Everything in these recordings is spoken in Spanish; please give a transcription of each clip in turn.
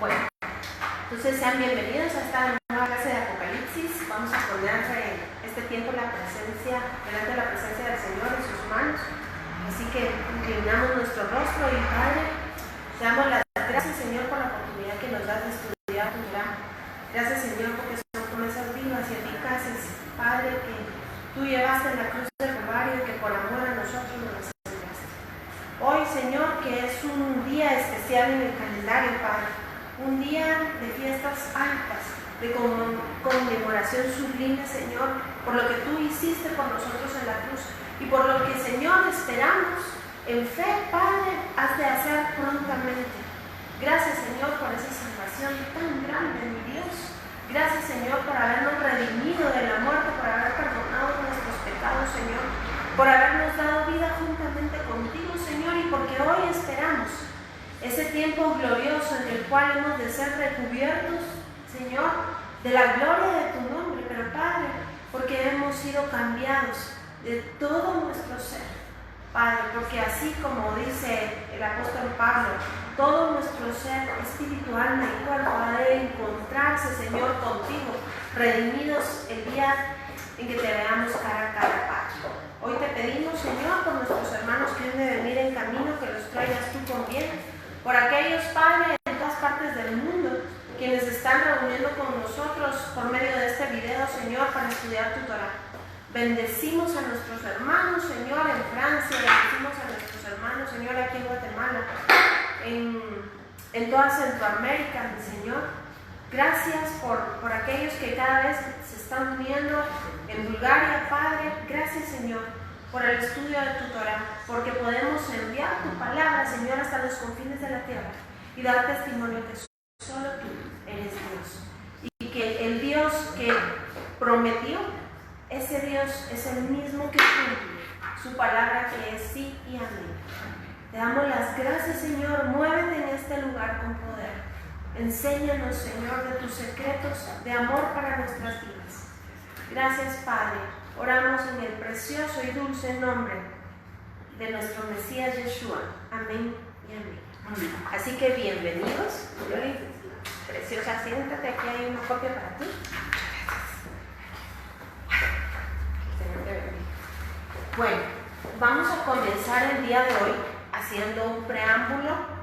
Bueno, entonces sean bienvenidos a esta nueva clase de Apocalipsis. Vamos a poner este tiempo delante de la presencia del Señor en sus manos. Así que inclinamos nuestro rostro y Padre, te damos las gracias, Señor, por la oportunidad que nos das de estudiar tu Torah. Gracias, Señor, porque son promesas vivas y eficaces, Padre, que tú llevaste en la cruz del Calvario y que por amor a nosotros nos las entregaste. Hoy, Señor, que es un día especial en el calendario, Padre, un día de fiestas altas, de conmemoración sublime, Señor, por lo que tú hiciste por nosotros en la cruz y por lo que, Señor, esperamos en fe, Padre, has de hacer prontamente. Gracias, Señor, por esa salvación tan grande, mi Dios. Gracias, Señor, por habernos redimido de la muerte, por haber perdonado nuestros pecados, Señor, por habernos dado vida juntamente contigo, Señor, y porque hoy esperamos ese tiempo glorioso en el cual hemos de ser recubiertos, Señor, de la gloria de tu nombre, pero Padre, porque hemos sido cambiados de todo nuestro ser, Padre, porque así como dice el apóstol Pablo, todo nuestro ser, espíritu, alma y cuerpo ha de encontrarse, Señor, contigo, redimidos el día en que te veamos cara a cara, Padre. Hoy te pedimos, Señor, por nuestros hermanos que han de venir en camino, que los traigas tú con bien. Por aquellos, Padre, en todas partes del mundo, quienes están reuniendo con nosotros por medio de este video, Señor, para estudiar tu Torah. Bendecimos a nuestros hermanos, Señor, en Francia, bendecimos a nuestros hermanos, Señor, aquí en Guatemala, en toda Centroamérica, Señor. Gracias por aquellos que cada vez se están uniendo en Bulgaria, Padre. Gracias, Señor, por el estudio de tu Torah, porque podemos enviar tu palabra, Señor, hasta los confines de la tierra y dar testimonio que solo tú eres Dios. Y que el Dios que prometió, ese Dios es el mismo que cumple su palabra, que es sí y amén. Te damos las gracias, Señor. Muévete en este lugar con poder. Enséñanos, Señor, de tus secretos de amor para nuestras vidas. Gracias, Padre. Oramos en el precioso y dulce nombre de nuestro Mesías Yeshua. Amén y amén. Amén. Así que bienvenidos. Preciosa, siéntate, aquí hay una copia para ti. Bueno, vamos a comenzar el día de hoy haciendo un preámbulo.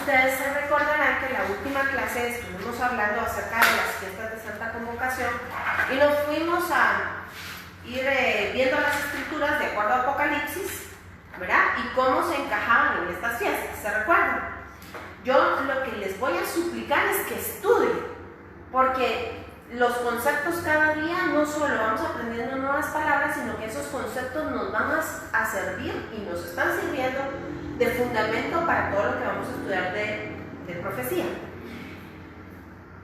Ustedes se recordarán que en la última clase estuvimos hablando acerca de las fiestas de Santa Convocación y nos fuimos a ir viendo las escrituras de acuerdo a Apocalipsis, ¿verdad? Y cómo se encajaban en estas fiestas, ¿se recuerdan? Yo lo que les voy a suplicar es que estudien, porque los conceptos cada día no solo vamos aprendiendo nuevas palabras, sino que esos conceptos nos van a servir y nos están sirviendo de fundamento para todo lo que vamos a estudiar de profecía.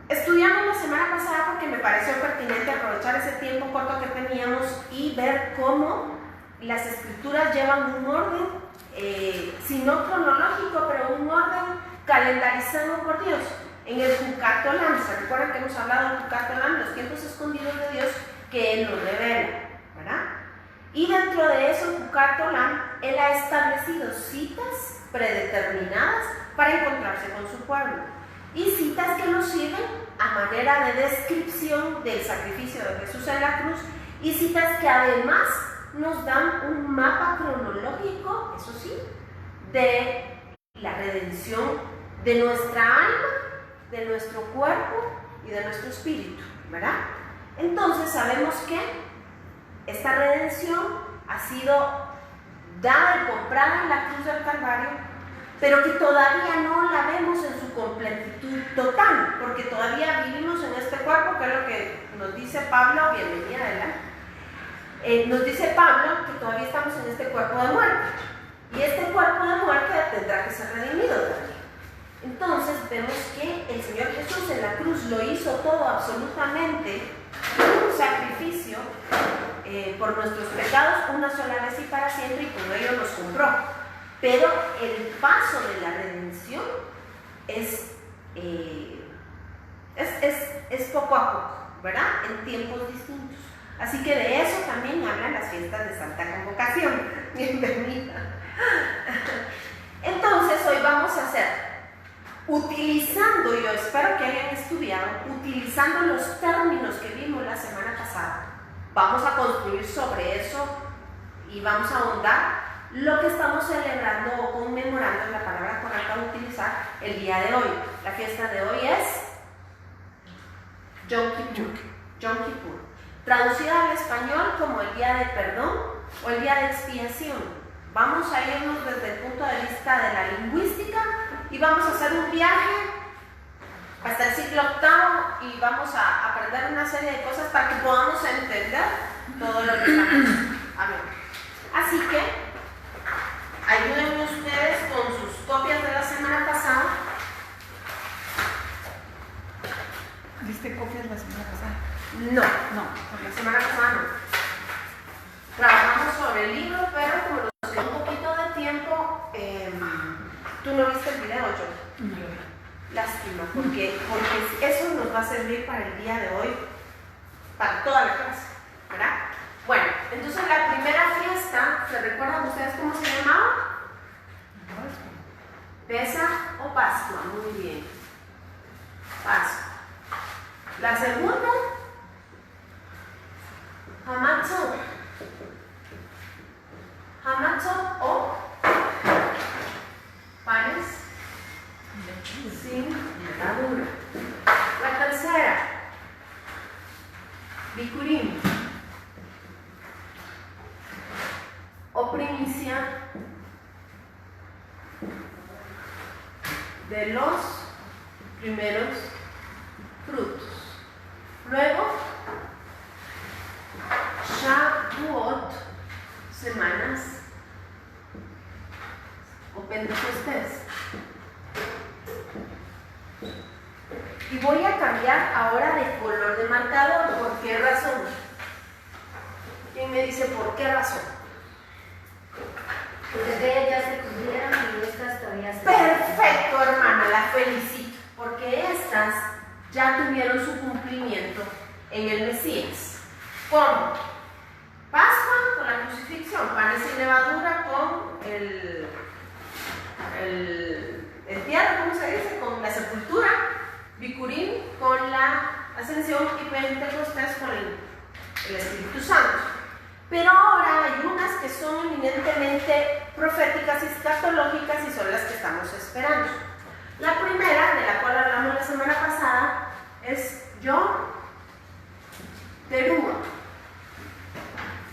Estudiamos la semana pasada porque me pareció pertinente aprovechar ese tiempo corto que teníamos y ver cómo las escrituras llevan un orden, si no cronológico, pero un orden calendarizado por Dios. En el Jucat Olam, ¿se recuerdan que hemos hablado del Jucat Olam, los tiempos escondidos de Dios que Él nos revela, ¿verdad? Y dentro de eso, el Jucat Olam, Él ha establecido citas predeterminadas para encontrarse con su pueblo. Y citas que nos sirven a manera de descripción del sacrificio de Jesús en la cruz. Y citas que además nos dan un mapa cronológico, eso sí, de la redención de nuestra alma, de nuestro cuerpo y de nuestro espíritu, ¿verdad? Entonces sabemos que esta redención ha sido dada y comprada en la cruz del Calvario, pero que todavía no la vemos en su completitud total, porque todavía vivimos en este cuerpo, que es lo que nos dice Pablo. Bienvenida, adelante. Nos dice Pablo que todavía estamos en este cuerpo de muerte, y este cuerpo de muerte tendrá que ser redimido también. Entonces vemos que el Señor Jesús en la cruz lo hizo todo absolutamente, un sacrificio por nuestros pecados una sola vez y para siempre, y con ello nos compró. Pero el paso de la redención es poco a poco, ¿verdad? En tiempos distintos. Así que de eso también hablan las fiestas de Santa Convocación. Bienvenida. hacer? Utilizando, yo espero que hayan estudiado, utilizando los términos que vimos la semana pasada. Vamos a construir sobre eso y vamos a ahondar lo que estamos celebrando o conmemorando, es la palabra correcta a utilizar el día de hoy. La fiesta de hoy es Yom Kippur, traducida al español como el día de perdón o el día de expiación. Vamos a irnos desde el punto de vista de la lingüística y vamos a hacer un viaje hasta el siglo VIII y vamos a aprender una serie de cosas para que podamos entender todo lo que estamos hablando. Así que ayúdenme ustedes con sus copias de la semana pasada. ¿Diste copias la semana pasada? No, la semana pasada no. Trabajamos sobre el libro, pero como nos quedó un poquito de tiempo, ¿tú no viste el video, yo? No. Lástima, porque eso nos va a servir para el día de hoy, para toda la clase, ¿verdad? Bueno, entonces la primera fiesta, ¿se recuerdan ustedes cómo se llamaba? Pesaj o Pascua, muy bien. Pascua. La segunda, Hamatzot. Hamatzot o panes sin levadura. La tercera, Bikurim o primicia de los primeros frutos. Luego, Shavuot, semanas o Pentecostés. Y voy a cambiar ahora de color de marcador. ¿Por qué razón? ¿Quién me dice por qué razón? Porque aquellas ya se cumplieron y estas todavía se... Perfecto, hermana, la felicito. Porque estas ya tuvieron su cumplimiento en el Mesías. ¿Cómo? Pascua con la crucifixión, panes sin levadura con el entierro, ¿cómo se dice? Con la sepultura, Bikurim con la ascensión y Pentecostés con el Espíritu Santo. Pero ahora hay unas que son eminentemente proféticas y escatológicas y son las que estamos esperando. La primera, de la cual hablamos la semana pasada, es Yom Teruah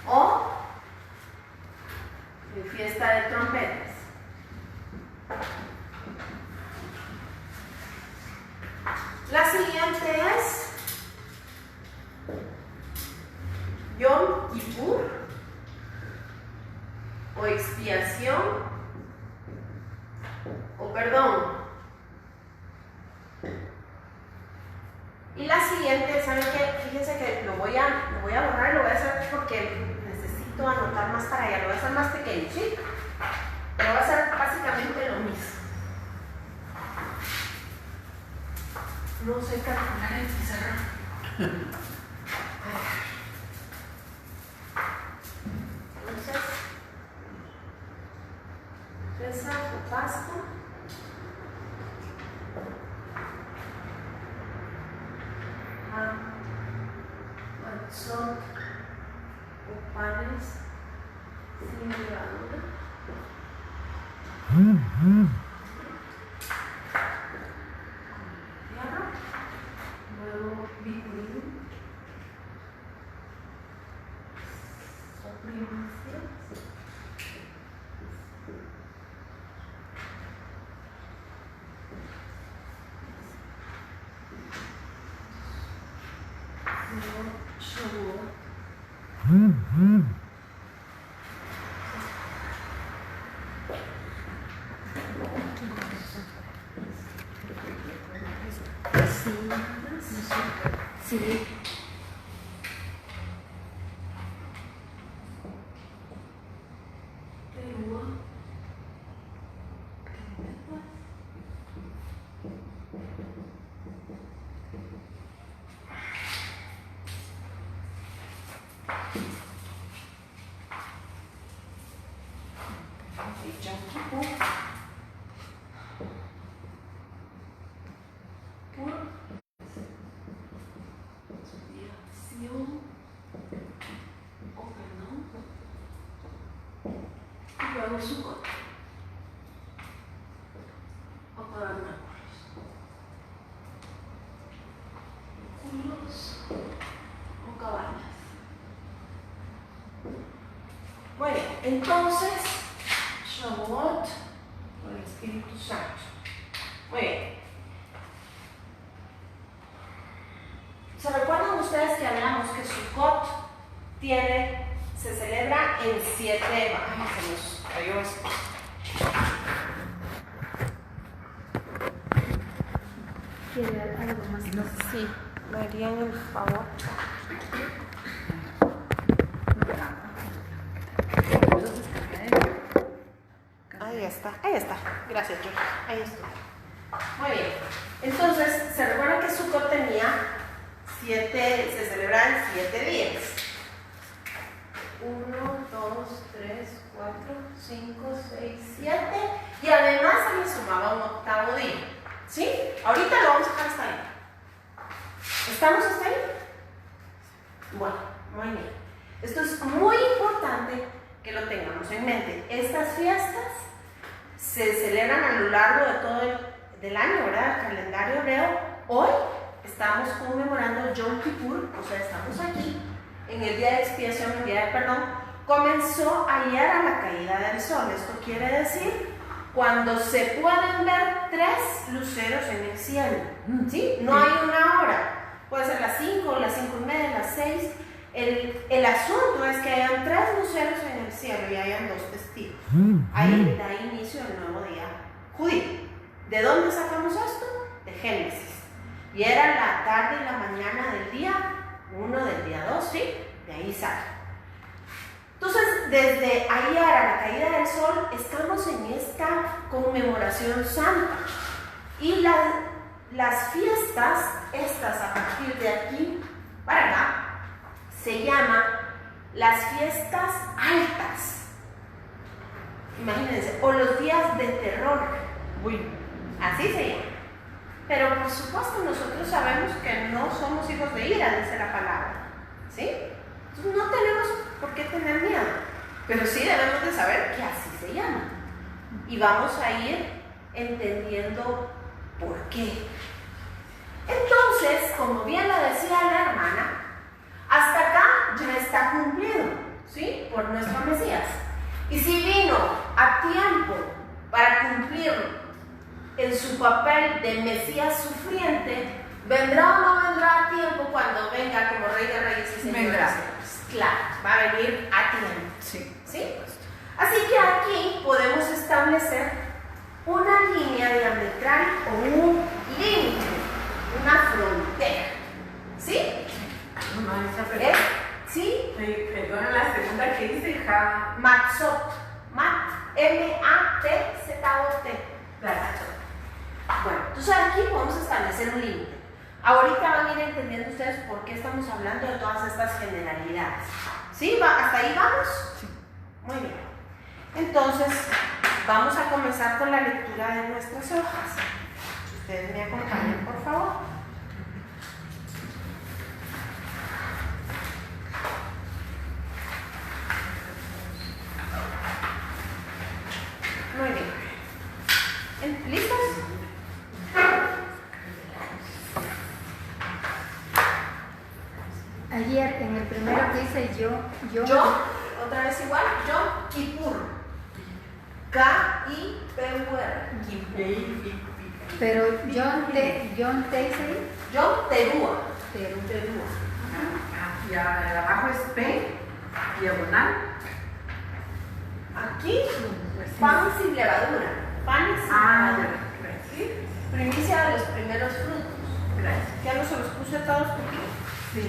o fiesta de trompetas. La siguiente es Yom Kippur o expiación o perdón. Y la siguiente, ¿saben qué? Fíjense que lo voy a borrar y lo voy a hacer porque necesito anotar más para allá. Lo voy a hacer más pequeño, ¿sí? Pero va a ser básicamente lo mismo. No sé calcular el pizarrón. Entonces, Pesaj o Pascua. Hamatzot o panes sin levadura. Tierra. Luego Bikurim o primicias. Luego Shavuot. Sí. Teruah. Y Yom Kippur. luego Sukkot. O todavía no. Culos o cabañas. Muy bien, entonces, Shavuot con el Espíritu Santo. Muy bien. ¿Se recuerdan ustedes que hablamos que Sukkot se celebra en 7? Ay, se nos cayó esto. ¿Quiere algo más? No. Sí, me harían el favor. Ahí está. Gracias, George. Ahí está. Muy bien. Entonces, se recuerda que Sukkot se celebraba en 7 días. 1, 2, 3, 4, 5, 6, 7. Y además se le sumaba un octavo día. ¿Sí? Ahorita lo vamos a dejar hasta ahí. ¿Estamos hasta ahí? Bueno, muy bien. Esto es muy importante que lo tengamos en mente. Estas fiestas se celebran a lo largo de todo el año, ¿verdad? El calendario hebreo. Hoy estamos conmemorando Yom Kippur, o sea, estamos aquí en el día de expiación, el día de perdón. Comenzó ayer a la caída del sol. Esto quiere decir cuando se pueden ver 3 luceros en el cielo. ¿Sí? No hay una hora. Puede ser las 5, las 5:30, las 6. El asunto es que hayan 3 luceros en el cielo y hayan 2 testigos. Ahí da inicio el nuevo día judío. ¿De dónde sacamos esto? De Génesis. Y era la tarde y la mañana del día 1 del día 2, ¿sí? De ahí sale. Entonces, desde ayer a la caída del sol, estamos en esta conmemoración santa. Y las fiestas, estas a partir de aquí para acá, se llaman las fiestas altas. Imagínense, o los días de terror. Uy. Así se llama. Pero por supuesto nosotros sabemos que no somos hijos de ira, dice la palabra. ¿Sí? Entonces no tenemos por qué tener miedo. Pero sí debemos de saber que así se llama. Y vamos a ir entendiendo por qué. Entonces, como bien lo decía la hermana, hasta acá ya está cumplido, ¿sí? Por nuestro Mesías. Y si vino a tiempo para cumplir en su papel de Mesías sufriente, ¿vendrá o no vendrá a tiempo cuando venga como Rey de Reyes y Señor? Vendrá. Claro, va a venir a tiempo. Sí. ¿Sí? Así que aquí podemos establecer una línea diametral o un límite, una frontera. ¿Sí? ¿Sí? Perdona la segunda que dice Matzot. M-A-T-Z-O-T. Bueno, entonces aquí podemos establecer un límite. Ahorita van a ir entendiendo ustedes por qué estamos hablando de todas estas generalidades. ¿Sí? ¿Hasta ahí vamos? Sí. Muy bien. Entonces, vamos a comenzar con la lectura de nuestras hojas. Si ustedes me acompañan, por favor. Muy bien. ¿Listos? Ayer en el primero que hice yo, otra vez igual, Yom Kippur. K-I-P-U-R. pero John Teisei, Yom Teruah. pero Y abajo es P, diagonal. Aquí, panes sin levadura. Panes sin levadura. Gracias. ¿Sí? Primicia de los primeros frutos. Gracias. ¿Ya no se los puse todos por aquí? Sí,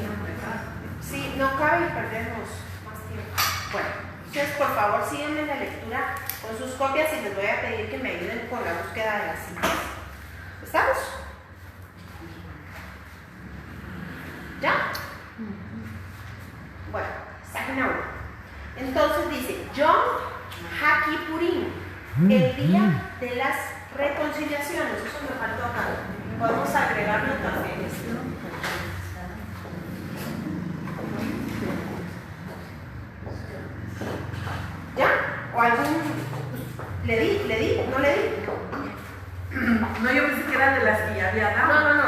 Sí, no cabe y perdemos más tiempo. Bueno, ustedes por favor síganme la lectura con sus copias y les voy a pedir que me ayuden con la búsqueda de las citas. ¿Estamos? ¿Ya? Bueno, saquen a uno. Entonces dice, Yom HaKippurim, el día de las reconciliaciones. Eso me faltó acá. Podemos agregarlo también. ¿Ya? ¿O algún? ¿Le di? ¿No le di? No, yo pensé que era de las que ya había dado. No,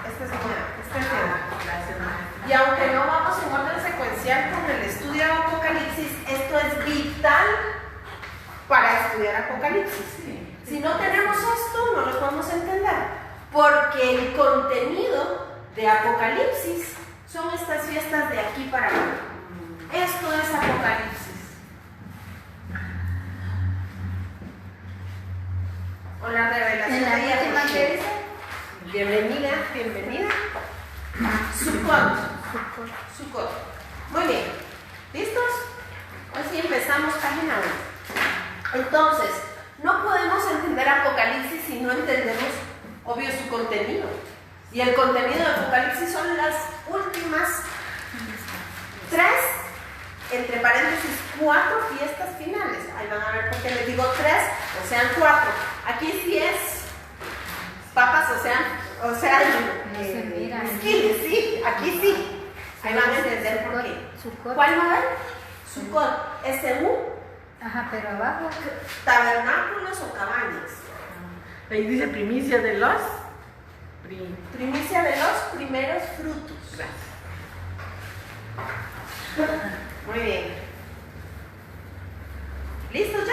esta es nueva. Gracias, maestra. Y aunque no vamos en orden secuencial con el estudio de Apocalipsis, esto es vital para estudiar Apocalipsis. Sí. Si no tenemos esto, no lo podemos entender, porque el contenido de Apocalipsis son estas fiestas de aquí para allá. Esto es Apocalipsis. O la revelación En la de última Yahushua. que dice, Bienvenida. Sukkot. Muy bien. ¿Listos? Hoy sí empezamos página 1. Entonces, no podemos entender Apocalipsis si no entendemos, obvio, su contenido. Y el contenido de Apocalipsis son las últimas 3, entre paréntesis, 4 fiestas finales. Ahí van a ver por qué les digo 3, o sean 4. Aquí sí es papas, o sea, esquiles, sí, aquí sí. Ahí van a entender por qué. Sukkot. ¿Cuál va a ver? Sukkot, S-U, Ajá, pero abajo. tabernáculos o cabañas. Ahí dice primicia de los. Primicia de los primeros frutos. Gracias. Muy bien. ¿Listos ya?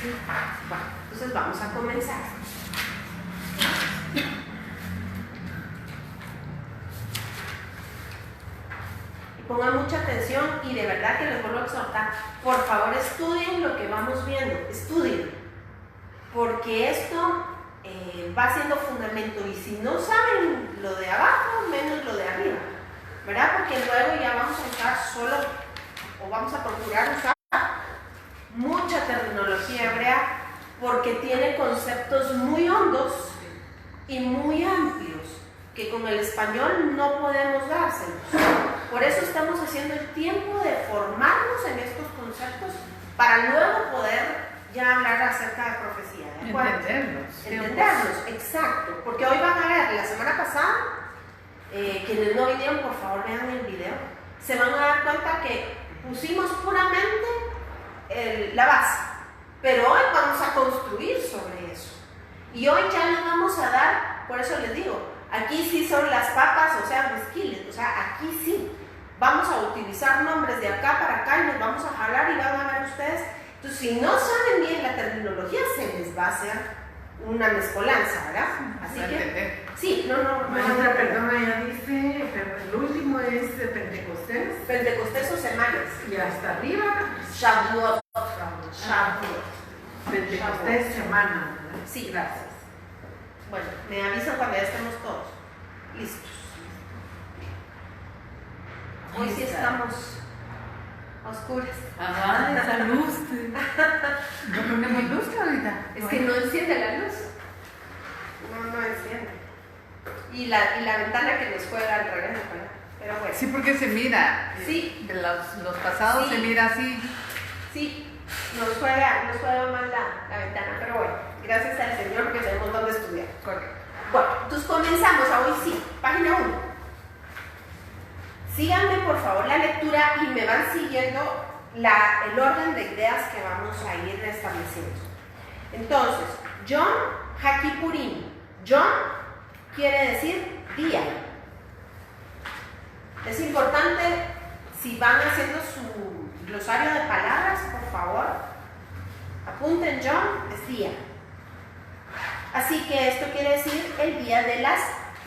Sí. Bueno, entonces vamos a comenzar. Y pongan mucha atención y de verdad que les vuelvo a exhortar. Por favor, estudien lo que vamos viendo. Estudien. Porque esto va siendo fundamento. Y si no saben lo de abajo, menos lo de arriba. ¿Verdad? Porque luego ya vamos a usar solo, o vamos a procurar usar mucha terminología hebrea, porque tiene conceptos muy hondos y muy amplios que con el español no podemos dárselos. Por eso estamos haciendo el tiempo de formarnos en estos conceptos para luego poder ya hablar acerca de profecía. ¿De acuerdo? Entenderlos, exacto. Porque hoy van a ver, la semana pasada, quienes no vinieron, por favor vean el video, se van a dar cuenta que pusimos puramente la base, pero hoy vamos a construir sobre eso. Y hoy ya les vamos a dar, por eso les digo, aquí sí son las papas, o sea, mezquiles, o sea, aquí sí. Vamos a utilizar nombres de acá para acá y nos vamos a jalar y van a ver ustedes. Entonces, si no saben bien la terminología, se les va a hacer una mezcolanza, ¿verdad? Así que, sí, no. Maestra, perdona, ya dice, pero el último es Pentecostés. Pentecostés o semanas. Y hasta arriba, Shavuot. Pentecostés semana. Sí. Gracias. Bueno, me avisan cuando ya estemos todos listos. Hoy sí estamos a oscuras. Ajá, esa luz. ¿No ponemos luz ahorita? Es que no enciende la luz. No enciende. Y la ventana que nos juega al revés, ¿verdad? Pero bueno. Sí, porque se mira. Sí. De los pasados Sí. se mira así. Sí, nos juega mal la ventana, pero bueno, gracias al Señor que tenemos donde estudiar. Correcto. Bueno, entonces comenzamos a hoy sí, página 1. Síganme por favor la lectura y me van siguiendo el orden de ideas que vamos a ir estableciendo. Entonces, Yom HaKippurim. Yom quiere decir día. Es importante, si van haciendo su glosario de palabras, por favor, apunten Yom, es día. Así que esto quiere decir el día de las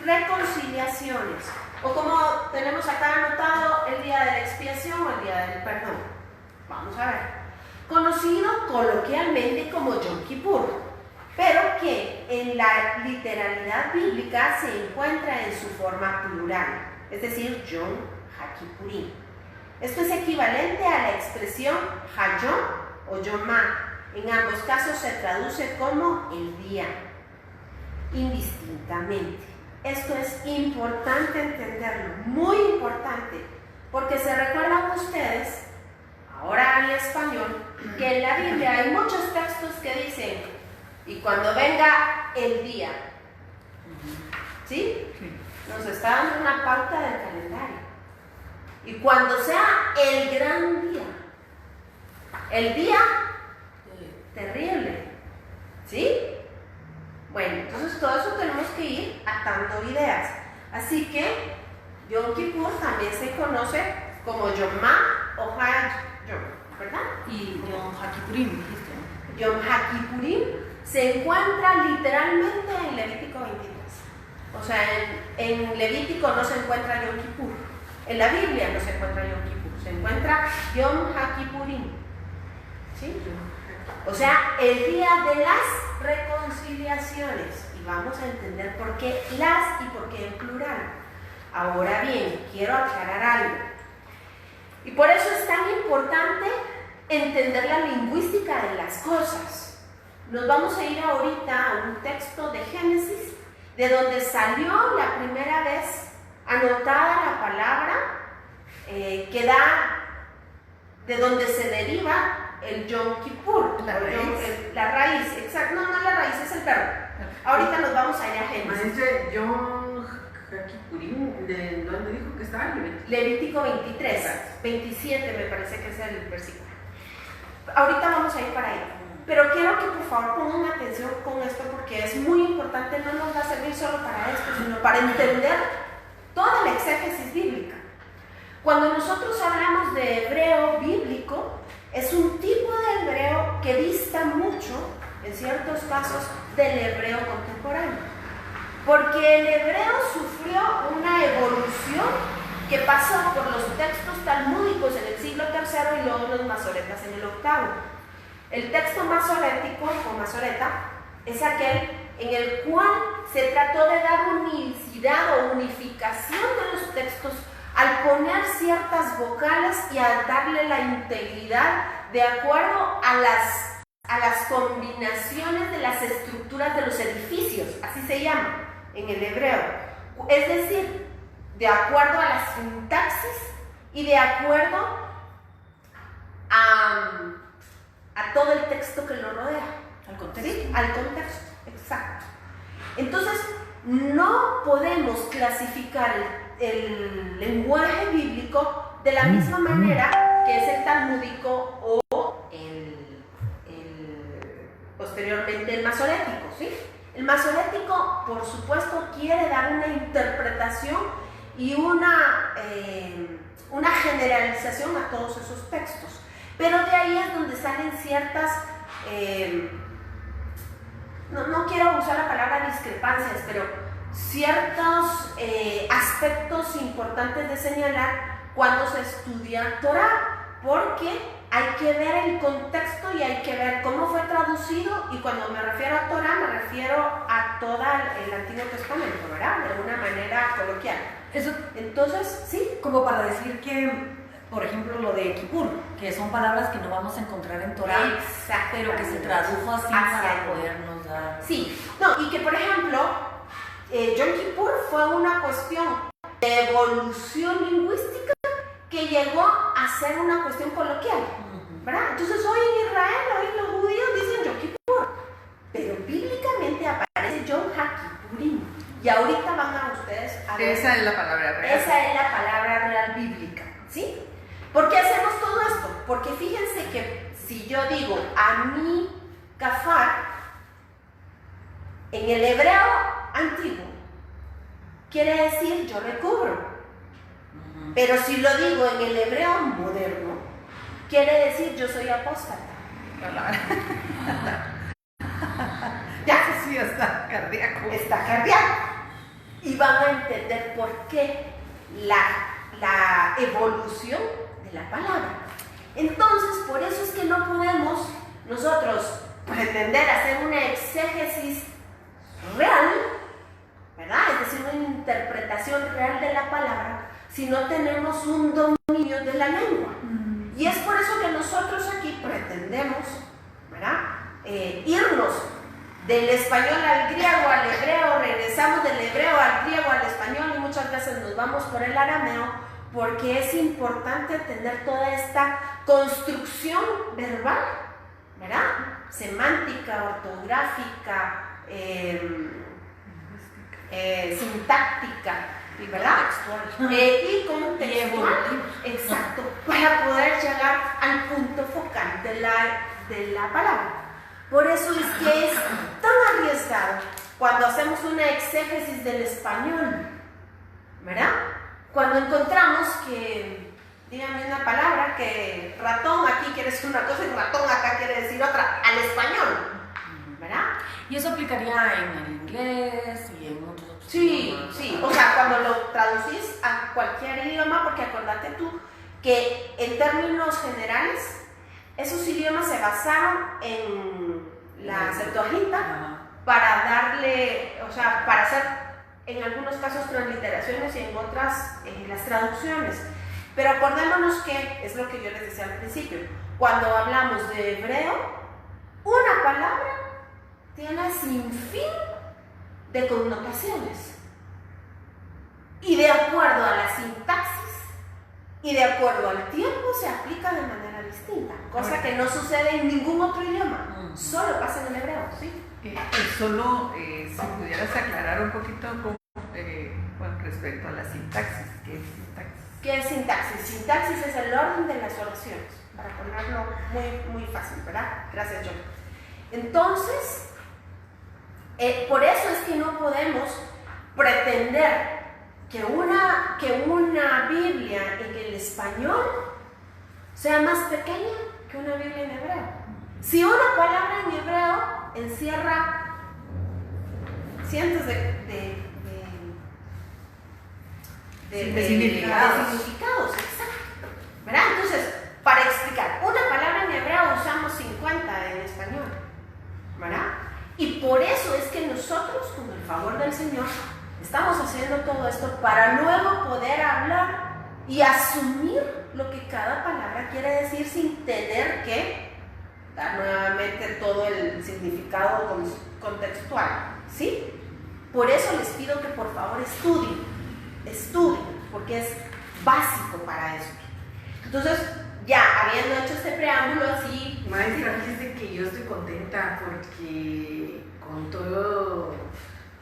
reconciliaciones. O como tenemos acá anotado, el día de la expiación o el día del perdón. Vamos a ver. Conocido coloquialmente como Yom Kippur, pero que en la literalidad bíblica se encuentra en su forma plural, es decir, Yom HaKippurim. Esto es equivalente a la expresión Hayom o Yomá. En ambos casos se traduce como el día, indistintamente. Esto es importante entenderlo, muy importante, porque se recuerdan ustedes, ahora en español, que en la Biblia hay muchos textos que dicen, y cuando venga el día, ¿sí? Nos está dando una pauta del calendario. Y cuando sea el gran día, El día terrible. ¿Sí? Bueno, entonces todo eso tenemos que ir atando ideas. Así que Yom Kippur también se conoce como Yom Ma o Ha-Yom, ¿verdad? Y Yom HaKippurim, dijiste, ¿no? Yom HaKippurim se encuentra literalmente en Levítico 23. O sea, en Levítico no se encuentra Yom Kippur. En la Biblia no se encuentra Yom Kippur. Se encuentra Yom HaKippurim. ¿Sí? O sea, el día de las reconciliaciones. Y vamos a entender por qué las y por qué en plural. Ahora bien, quiero aclarar algo. Y por eso es tan importante entender la lingüística de las cosas. Nos vamos a ir ahorita a un texto de Génesis, de donde salió la primera vez anotada la palabra que da, de donde se deriva el Yom Kippur. La raíz, exacto. No, la raíz, es el verbo. Ahorita nos vamos allá a Génesis. Maestra, Yom HaKippurim, ¿de dónde dijo que estaba? Levítico 23, 27 me parece que es el versículo. Ahorita vamos a ir para allá. Pero quiero que por favor pongan atención con esto porque es muy importante, no nos va a servir solo para esto, sino para entender toda la exégesis bíblica. Cuando nosotros hablamos de hebreo bíblico, es un tipo de hebreo que dista mucho, en ciertos casos, del hebreo contemporáneo. Porque el hebreo sufrió una evolución que pasó por los textos talmúdicos en el siglo III y luego los masoretas en el VIII. El texto masorético o masoreta es aquel en el cual se trató de dar unicidad o unificación de los textos al poner ciertas vocales y al darle la integridad de acuerdo a las combinaciones de las estructuras de los edificios, así se llama en el hebreo. Es decir, de acuerdo a la sintaxis y de acuerdo a todo el texto que lo rodea. Al contexto. ¿Sí? Al contexto, exacto. Entonces, no podemos clasificar el lenguaje bíblico de la misma manera que es el talmúdico o posteriormente el masorético, ¿sí? El masorético, por supuesto, quiere dar una interpretación y una generalización a todos esos textos. Pero de ahí es donde salen ciertas, no quiero usar la palabra discrepancias, pero ciertos aspectos importantes de señalar cuando se estudia Torah, porque hay que ver el contexto y hay que ver cómo fue traducido, y cuando me refiero a Torah me refiero a todo el Antiguo Testamento, ¿verdad? De una manera coloquial. Eso, entonces, sí. como para decir que, por ejemplo, lo de Kippur, que son palabras que no vamos a encontrar en Torah, pero que se tradujo así para podernos dar. Sí, no, y que por ejemplo, Yom Kippur fue una cuestión de evolución lingüística que llegó a ser una cuestión coloquial, ¿verdad? Entonces hoy en Israel, hoy los judíos dicen Yom Kippur, pero bíblicamente aparece Yom HaKippurim. Y ahorita van a ustedes a ver. Esa es la palabra real. Esa es la palabra real bíblica, ¿sí? ¿Por qué hacemos todo esto? Porque fíjense que si yo digo Ani Kafar, en el hebreo antiguo, quiere decir yo recubro. Pero si lo digo en el hebreo moderno, quiere decir yo soy apóstata. Ya, sí, está cardíaco. Está cardíaco. Y van a entender por qué la evolución de la palabra. Entonces, por eso es que no podemos nosotros pretender hacer una exégesis real, ¿verdad? Es decir, una interpretación real de la palabra, si no tenemos un dominio de la lengua. Y es por eso que nosotros aquí pretendemos, ¿verdad? Irnos del español al griego, al hebreo, regresamos del hebreo al griego, al español, y muchas veces nos vamos por el arameo, porque es importante tener toda esta construcción verbal, ¿verdad? Semántica, ortográfica, sintáctica, ¿verdad? Contextual. Y contextual, evolutivo. exacto, para poder llegar al punto focal de la palabra. Por eso es que es tan arriesgado cuando hacemos una exégesis del español, ¿verdad? Cuando encontramos que, díganme una palabra, que ratón aquí quiere decir una cosa y ratón acá quiere decir otra, al español, ¿verdad? Y eso aplicaría en el inglés y en otros Sí, idiomas. sí, o sea, cuando lo traducís a cualquier idioma, porque acordate tú que en términos generales, esos idiomas se basaron en la Septuaginta Ajá. para darle, o sea, para hacer en algunos casos transliteraciones y en otras las traducciones. Pero acordémonos que, es lo que yo les decía al principio, cuando hablamos de hebreo, una palabra tiene sin fin de connotaciones. Y de acuerdo a la sintaxis y de acuerdo al tiempo se aplica de manera distinta, cosa que no sucede en ningún otro idioma, solo pasa en el hebreo, ¿sí? Solo si pudieras aclarar un poquito con respecto a la sintaxis. ¿Qué es sintaxis? ¿Qué es sintaxis? Sintaxis es el orden de las oraciones, para ponerlo muy fácil, ¿verdad? Gracias, John. Entonces, por eso es que no podemos pretender que una Biblia en el español sea más pequeña que una Biblia en hebreo. Si una palabra en hebreo encierra cientos de significados, exacto, ¿verdad? Entonces, para explicar, una palabra en hebreo usamos 50 en español, ¿verdad? Y por eso es que nosotros, con el favor del Señor, estamos haciendo todo esto para luego poder hablar y asumir lo que cada palabra quiere decir sin tener que dar nuevamente todo el significado contextual, ¿sí? Por eso les pido que por favor estudien, porque es básico para eso. Entonces, ya habiendo hecho este preámbulo así... Maestra, fíjese que yo estoy contenta porque con todo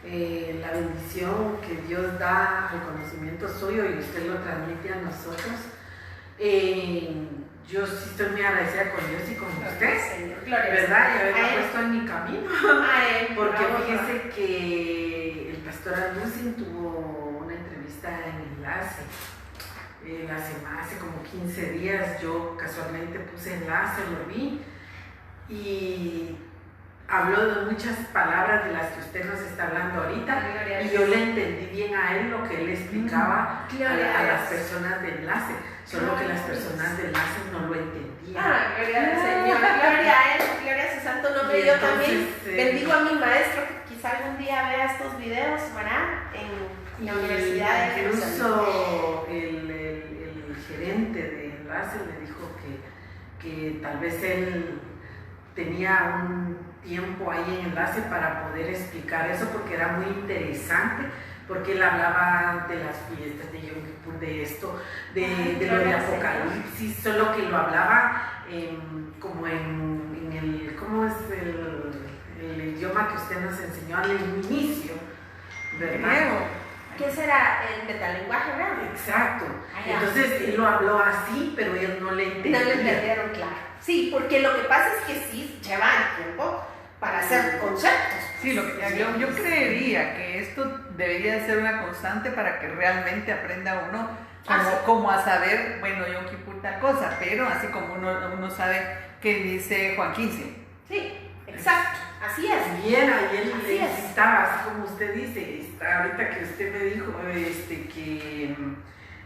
la bendición que Dios da al conocimiento suyo y usted lo transmite a nosotros, yo sí estoy muy agradecida con Dios y con usted, ¿verdad? Y haberme puesto en mi camino. Porque fíjese que el pastor Alucin tuvo una entrevista en Enlace. Hace como 15 días yo casualmente puse Enlace, lo vi y habló de muchas palabras de las que usted nos está hablando ahorita y yo le entendí bien a él lo que él explicaba a las personas de Enlace, solo que las personas de Enlace no lo entendían. Gloria al Señor, gloria a Él, gloria a su santo nombre. Yo también bendigo a mi maestro que quizá algún día vea estos videos, ¿verdad? En la Universidad de Jerusalén. Incluso el gerente de Enlace le dijo que tal vez él tenía un tiempo ahí en Enlace para poder explicar eso porque era muy interesante, porque él hablaba de las fiestas de Yom Kippur, de esto, de lo de Apocalipsis, solo que lo hablaba como en el, ¿cómo es el idioma que usted nos enseñó al inicio? ¿Verdad? ¿Qué será? ¿El metalenguaje, verdad? Exacto. Entonces él lo habló así, pero ellos no le entendieron. No le entendieron, claro. Sí, porque lo que pasa es que sí lleva el tiempo para hacer conceptos. Sí, yo creería que esto debería de ser una constante para que realmente aprenda uno como a saber, bueno, Yom Kippur tal cosa, pero así como uno sabe qué dice Juan 15. Sí, exacto, así es. Bien, ayer le estaba, así como usted dice, ahorita que usted me dijo que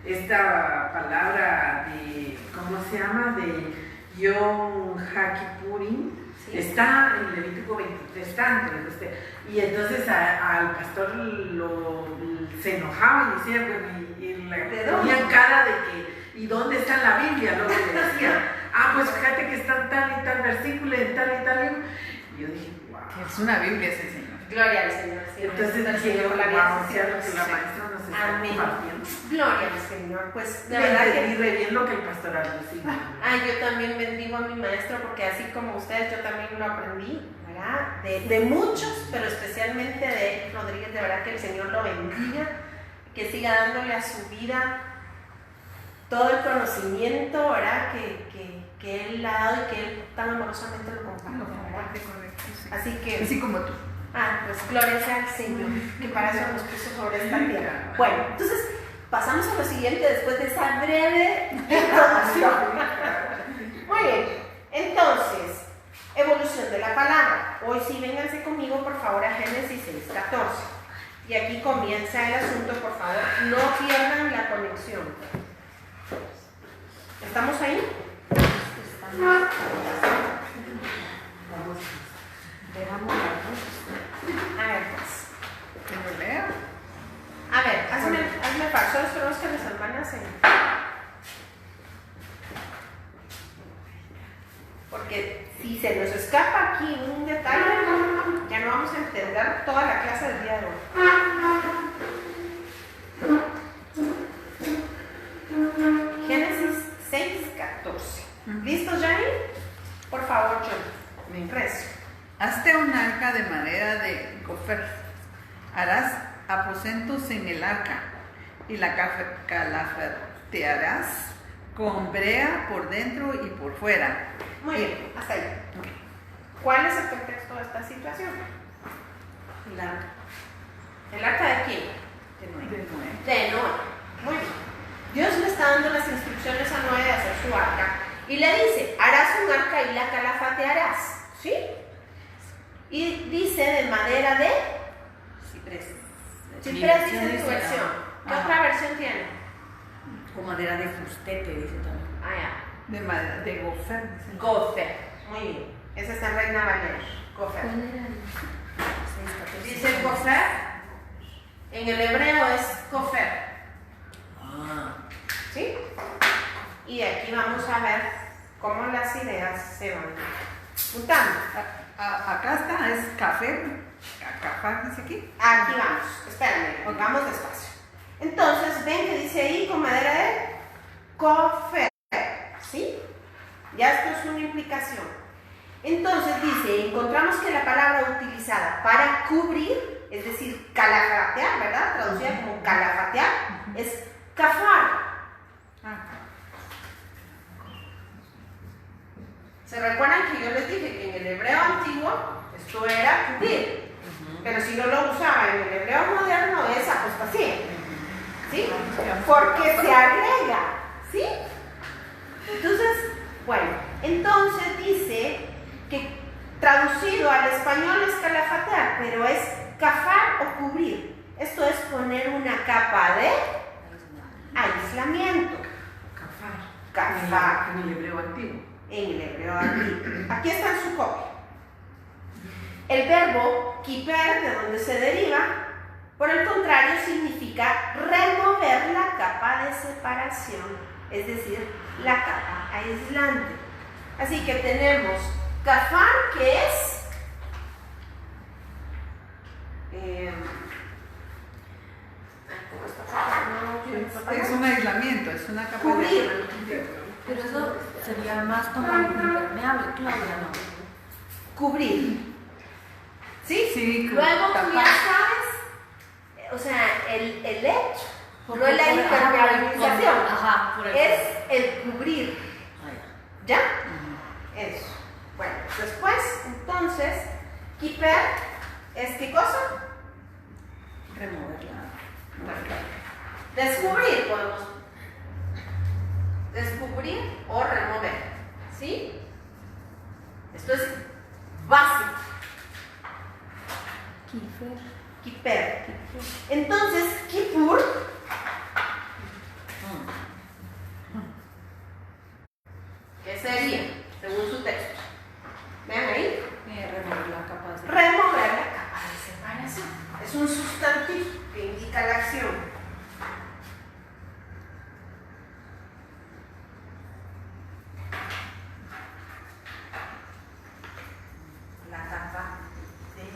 esta palabra de, ¿cómo se llama? De Yom HaKippurim, sí, está en Levítico 23 tanto, usted. Y entonces al pastor se enojaba y decía, bueno, y le ponían cara de que, ¿y dónde está la Biblia? Lo que decía, pues fíjate que está tal y tal versículo, y tal y tal. Y yo dije, wow. Es una Biblia ese Señor. Gloria al Señor. Sí, entonces dije yo, la anunciar lo que la maestra nos está compartiendo. Gloria al Señor. Pues de le verdad entendí re bien lo que el pastor Alucin. Yo también bendigo a mi maestro porque así como ustedes, yo también lo aprendí, ¿verdad? De muchos, pero especialmente de Rodríguez, de verdad que el Señor lo bendiga, que siga dándole a su vida todo el conocimiento, ¿verdad? Que Él ha dado y que Él tan amorosamente lo comparte. Correcto, sí. Así que... Así como tú. Pues gloria sea al Señor, que para eso nos puso sobre esta tierra. Bueno, entonces pasamos a lo siguiente después de esa breve introducción. Muy bien, entonces, evolución de la palabra. Hoy sí, vénganse conmigo por favor a Génesis 6:14. Y aquí comienza el asunto, por favor, no pierdan la conexión. ¿Estamos ahí? A ver, pues. ¿Que lo lea? A ver, hazme para. Solo esperamos que las hermanas se... Porque si se nos escapa aquí un detalle, ya no vamos a entender toda la clase del día de hoy. Génesis 6:14. ¿Listos, Jani? Por favor, John. Me rezo. Hazte un arca de madera de gofer. Harás aposentos en el arca y la calafatearás con brea por dentro y por fuera. Muy bien, hasta ahí. ¿Cuál es el contexto de esta situación? El arca. ¿El arca de quién? De Noé. De Noé. Muy bien. Dios le está dando las instrucciones a Noé de hacer su arca y le dice, harás un arca y la calafatearás. ¿Sí? Y dice de madera de Ciprés. ciprés, dice en tu versión. ¿Qué otra versión tiene? Con madera de fustete, dice también. Ya. De madera de gofer. dice. Gofer. Muy bien. Esa está en Reina Valera. Gofer. Dice gofer. En el hebreo es gofer. ¿Sí? Y aquí vamos a ver cómo las ideas se van juntando. Acá está, es café. Café, dice aquí. Aquí vamos, espérenme, vamos despacio. Entonces, ven que dice ahí con madera de gofer, ¿sí? Ya esto es una implicación. Entonces dice, encontramos que la palabra utilizada para cubrir, es decir, calafatear, ¿verdad? Traducida como calafatear, es kafar. ¿Se recuerdan que yo les dije que en el hebreo antiguo esto era cubrir? Pero si no lo usaba en el hebreo moderno es apostasía. ¿Sí? Porque se agrega. ¿Sí? Entonces, bueno, entonces dice que traducido al español es calafatear, pero es cafar o cubrir. Esto es poner una capa de aislamiento. Cafar. En el hebreo antiguo. En el hebreo antiguo. Aquí está en su copia. El verbo kiper, de donde se deriva, por el contrario, significa remover la capa de separación, es decir, la capa aislante. Así que tenemos kafar, que es Es un aislamiento, es una capa cubrir. Pero eso sería más como impermeable, Claudia, ¿no? Cubrir. ¿Sí? Sí, luego tú ya sabes, o sea, el hecho, no es la impermeabilización, es el cubrir. ¿Ya? Eso. Bueno, después, entonces, kiper es ¿qué cosa? Removerla. Descubrir, podemos descubrir o remover. ¿Sí? Esto es básico. Kiper. Entonces, Kippur ¿qué sería? Según su texto. ¿Vean ahí? Remover la capa de separación. Remover la capa de separación. Es un sustantivo que indica la acción. La capa de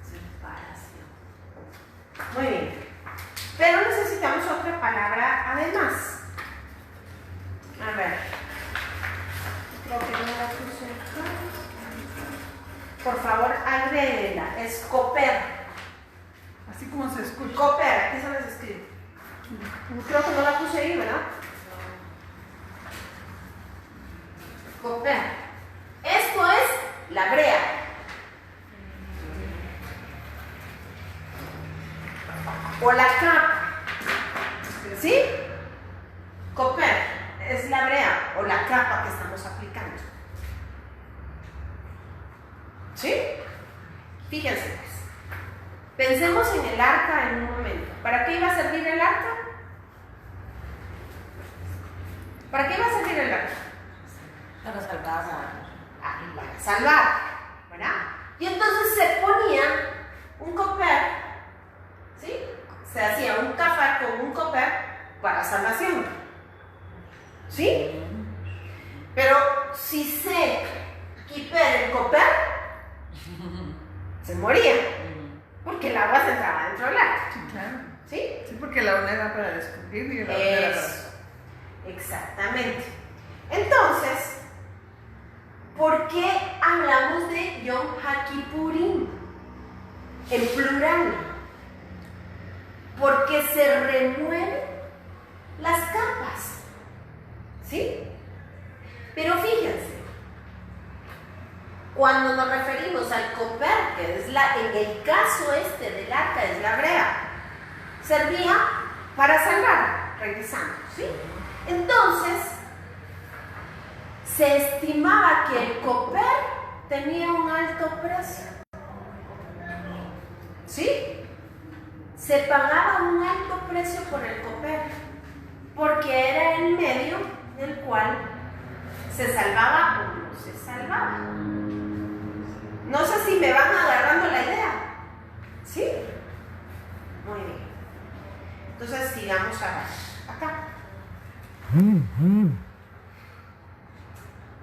separación. Muy bien. Pero necesitamos otra palabra además. A ver. Creo que no la puse acá. Por favor, agréguela. Es coper. Así ¿Cómo se escucha? Coper, aquí se les escribe. Creo que no la puse ahí, ¿verdad? Coper. Esto es la brea. O la capa. ¿Sí? Coper es la brea o la capa que estamos aplicando. ¿Sí? Fíjense pues. Pensemos en el arca en un momento. ¿Para qué iba a servir el arca? ¿Para qué iba a servir el arca? Para salvar. Para salvar, ¿verdad? Y entonces se ponía un coper, ¿sí? Se hacía un café con un coper para salvación, ¿sí? Pero si se quipera el coper, se moría, porque el agua se entraba dentro del arca. Sí, claro. ¿Sí? Sí, porque la una era para descubrir y la otra era para... Eso, exactamente. Entonces, ¿por qué hablamos de Yom HaKippurim en plural? Porque se remueven las capas, ¿sí? Pero fíjense, cuando nos referimos al coper, que es en el caso este del arca es la brea, servía para salvar, regresando, ¿sí? Entonces, se estimaba que el coper tenía un alto precio, ¿sí? Se pagaba un alto precio por el coper, porque era el medio del cual se salvaba o no se salvaba. No sé si me van agarrando la idea, ¿sí? Muy bien. Entonces sigamos acá.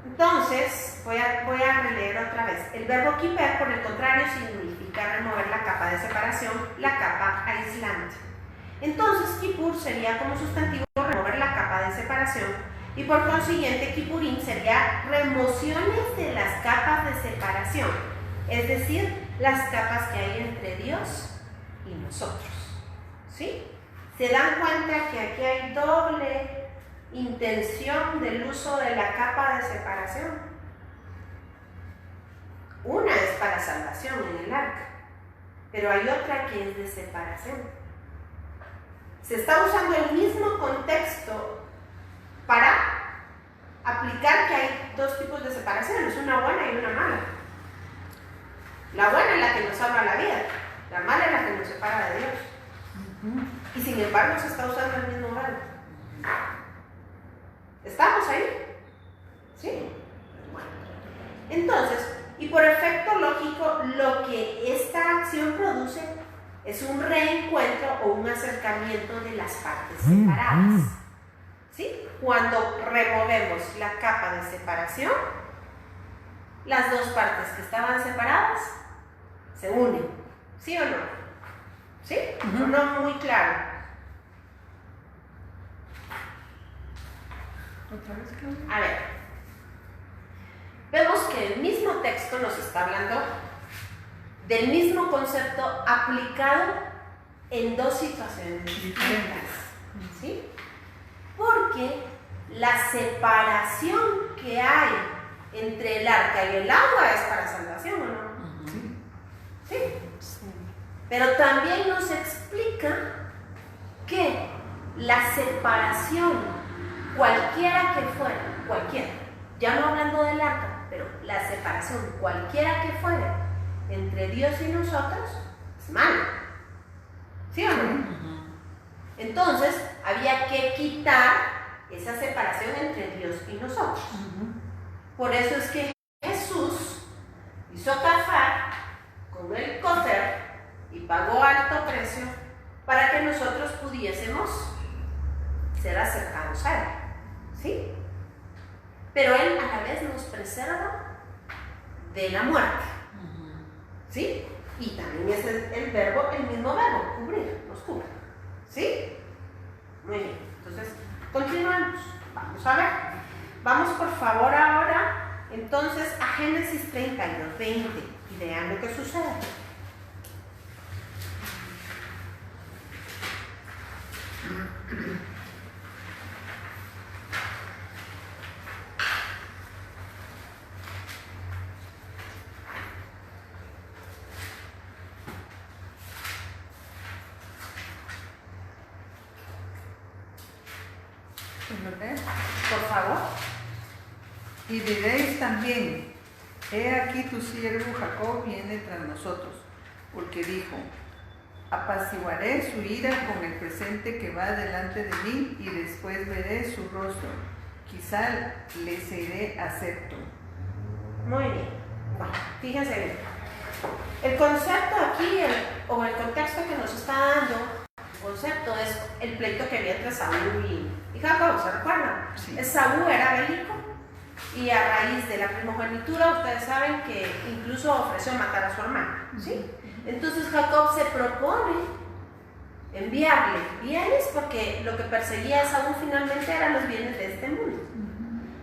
Entonces, voy a releer otra vez. El verbo kiper, por el contrario, significa remover la capa de separación, la capa aislante. Entonces, kippur sería como sustantivo remover la capa de separación y por consiguiente kippurim sería remociones de las capas de separación, es decir, las capas que hay entre Dios y nosotros. ¿Sí? ¿Se dan cuenta que aquí hay doble intención del uso de la capa de separación? Una es para salvación en el arca, pero hay otra que es de separación. Se está usando el mismo contexto para aplicar que hay dos tipos de separaciones, una buena y una mala. La buena es la que nos salva la vida, la mala es la que nos separa de Dios. Y sin embargo se está usando el mismo verbo. ¿Estamos ahí? ¿Sí? Bueno. Entonces, y por efecto lógico, lo que esta acción produce es un reencuentro o un acercamiento de las partes separadas. ¿Sí? Cuando removemos la capa de separación, las dos partes que estaban separadas se unen. ¿Sí o no? ¿Sí? No muy claro. A ver, vemos que el mismo texto nos está hablando del mismo concepto aplicado en dos situaciones distintas, ¿sí? Porque la separación que hay entre el arca y el agua es para salvación, ¿o no? ¿Sí? Pero también nos explica que la separación, cualquiera que fuera, ya no hablando del arca, pero la separación, cualquiera que fuera, entre Dios y nosotros, es mala. ¿Sí o no? Entonces, había que quitar esa separación entre Dios y nosotros. Por eso es que Jesús hizo cafar con el cofer y pagó alto precio para que nosotros pudiésemos ser acercados a Él. ¿Sí? Pero Él a la vez nos preserva de la muerte. ¿Sí? Y también es el mismo verbo, cubrir, nos cubre. ¿Sí? Muy bien. Entonces, continuamos. Vamos a ver. Vamos por favor ahora, entonces, a Génesis 32:20 y vean lo que sucede. Por favor. Y diréis también, he aquí tu siervo Jacob viene tras nosotros, porque dijo, apaciguaré su ira con el presente que va delante de mí y después veré su rostro. Quizá le seré acepto. Muy bien. Bueno, fíjense bien. El concepto aquí, o el contexto que nos está dando, el concepto es el pleito que había entre Saúl y Jacob, ¿se recuerdan? Sí. Saúl era bélico y a raíz de la primogenitura, ustedes saben que incluso ofreció matar a su hermano, ¿sí? Entonces Jacob se propone enviarle bienes porque lo que perseguía a Saúl finalmente eran los bienes de este mundo,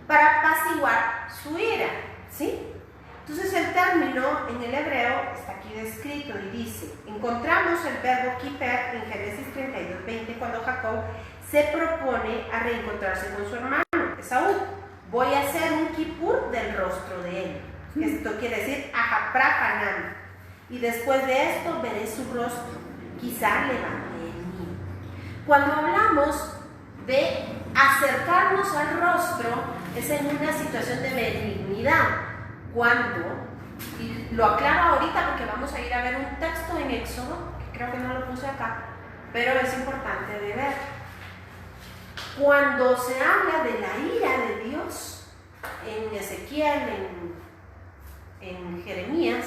para apaciguar su ira, ¿sí? Entonces el término en el hebreo está aquí descrito y dice, encontramos el verbo kiper en Génesis 32:20 cuando Jacob se propone a reencontrarse con su hermano Esaú. Voy a hacer un kipur del rostro de él. Esto quiere decir ajaprapanam. Y después de esto veré su rostro, quizá levante en mí. Cuando hablamos de acercarnos al rostro, es en una situación de benignidad. Cuando, y lo aclaro ahorita porque vamos a ir a ver un texto en Éxodo, que creo que no lo puse acá, pero es importante de ver. Cuando se habla de la ira de Dios, en Ezequiel, en Jeremías,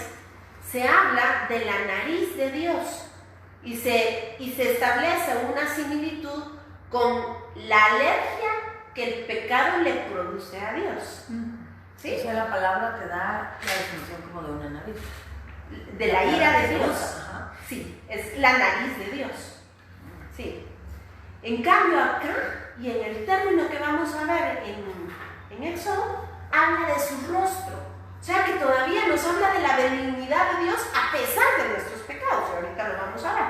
se habla de la nariz de Dios y se establece una similitud con la alergia que el pecado le produce a Dios. ¿Sí? O sea, la palabra te da la definición como de una nariz. De la ira de Dios. Ajá. Sí, es la nariz de Dios. Sí. En cambio acá, y en el término que vamos a ver en Éxodo, habla de su rostro. O sea que todavía nos habla de la benignidad de Dios a pesar de nuestros pecados, y ahorita lo vamos a ver.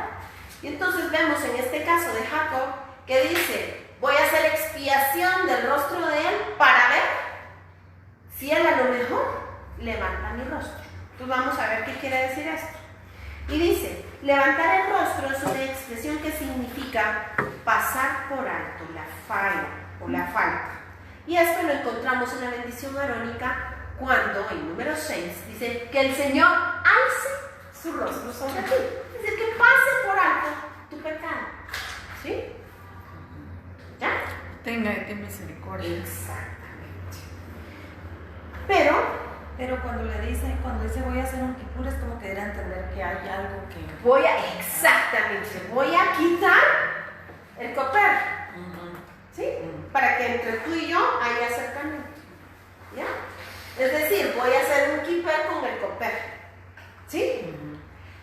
Y entonces vemos en este caso de Jacob que dice, voy a hacer expiación del rostro de él para ver si él a lo mejor levanta mi rostro. Entonces vamos a ver qué quiere decir esto. Y dice, levantar el rostro es una expresión que significa pasar por alto la falla o la falta. Y esto lo encontramos en la bendición arónica cuando, en número 6, dice que el Señor alce su rostro sobre ti. Dice que pase por alto tu pecado. ¿Sí? ¿Ya? Tenga de ti misericordia. Exactamente. Pero cuando dice voy a hacer un kipur, es como que era entender que hay algo que... voy a quitar el coper. ¿Sí? Para que entre tú y yo haya acercamiento. ¿Ya? Es decir, voy a hacer un kippur con el coper. ¿Sí?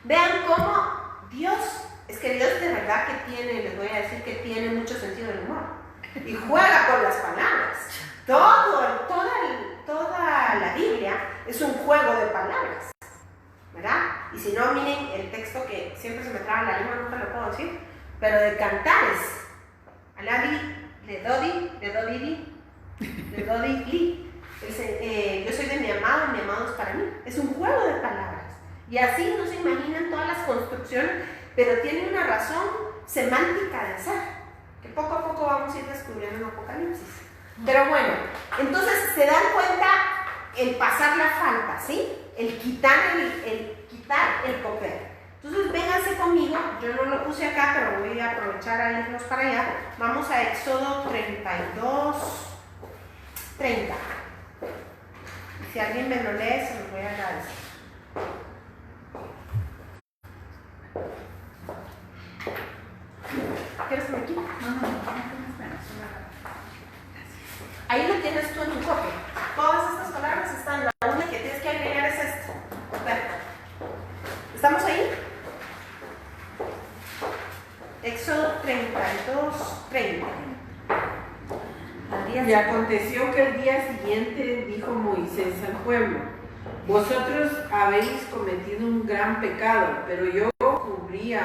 Vean cómo Dios, es que Dios de verdad que tiene, les voy a decir que tiene mucho sentido del humor. Y juega con las palabras. Toda la Biblia es un juego de palabras. ¿Verdad? Y si no, miren el texto que siempre se me traba la lengua, nunca lo puedo decir, pero de Cantares. Alabi, le dodi li. Yo soy de mi amado y mi amado es para mí. Es un juego de palabras. Y así no se imaginan todas las construcciones, pero tiene una razón semántica de ser, que poco a poco vamos a ir descubriendo en Apocalipsis. Pero bueno, entonces se dan cuenta el pasar la falta, ¿sí? El quitar el coper. Entonces vénganse conmigo, yo no lo puse acá, pero voy a aprovechar a irnos para allá. Vamos a Éxodo 32:30. Y si alguien me lo lee, se los voy a agradecer. ¿Quieres que me quite? Ahí lo tienes tú en tu copia. Todas estas palabras están, la única que tienes que agregar es esto. ¿Estamos ahí? Éxodo 32:30. Y aconteció que el día siguiente dijo Moisés al pueblo: vosotros habéis cometido un gran pecado, pero yo subiré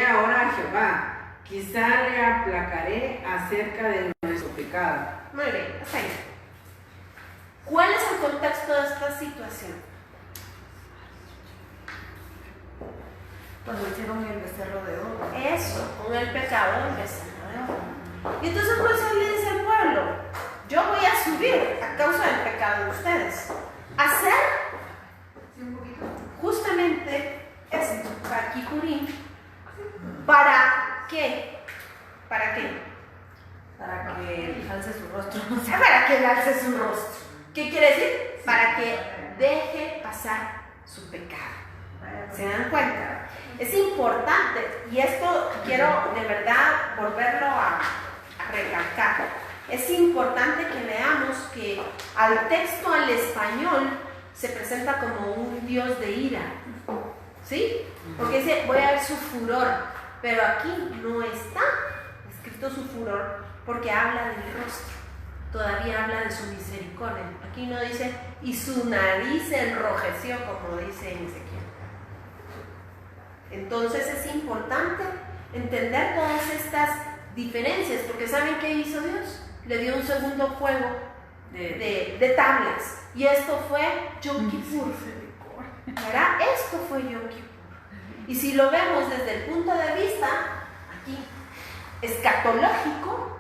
ahora a Jehová. Quizá le aplacaré acerca de nuestro pecado. Muy bien, hasta ahí. ¿Cuál es el contexto de esta situación? Cuando hicieron el becerro de oro. Eso, con el pecado del becerro de oro. Y entonces Moisés le dice al pueblo, yo voy a subir a causa del pecado de ustedes. Hacer justamente esto, para Kippurim. ¿Para qué? ¿Para qué? Para que alce su rostro. Para que él alce su rostro. ¿Qué quiere decir? Para que deje pasar su pecado. ¿Se dan cuenta? Es importante, y esto quiero de verdad volverlo a recalcar. Es importante que veamos que al texto al español se presenta como un Dios de ira. ¿Sí? Porque dice, voy a ver su furor, pero aquí no está escrito su furor porque habla del rostro, todavía habla de su misericordia. Aquí no dice, y su nariz se enrojeció, como dice en Ezequiel. Entonces es importante entender todas estas diferencias, porque ¿saben qué hizo Dios? Le dio un segundo juego de tablas, y esto fue Yom Kippur. ¿Verdad? Esto fue Yom Kippur. Y si lo vemos desde el punto de vista aquí escatológico,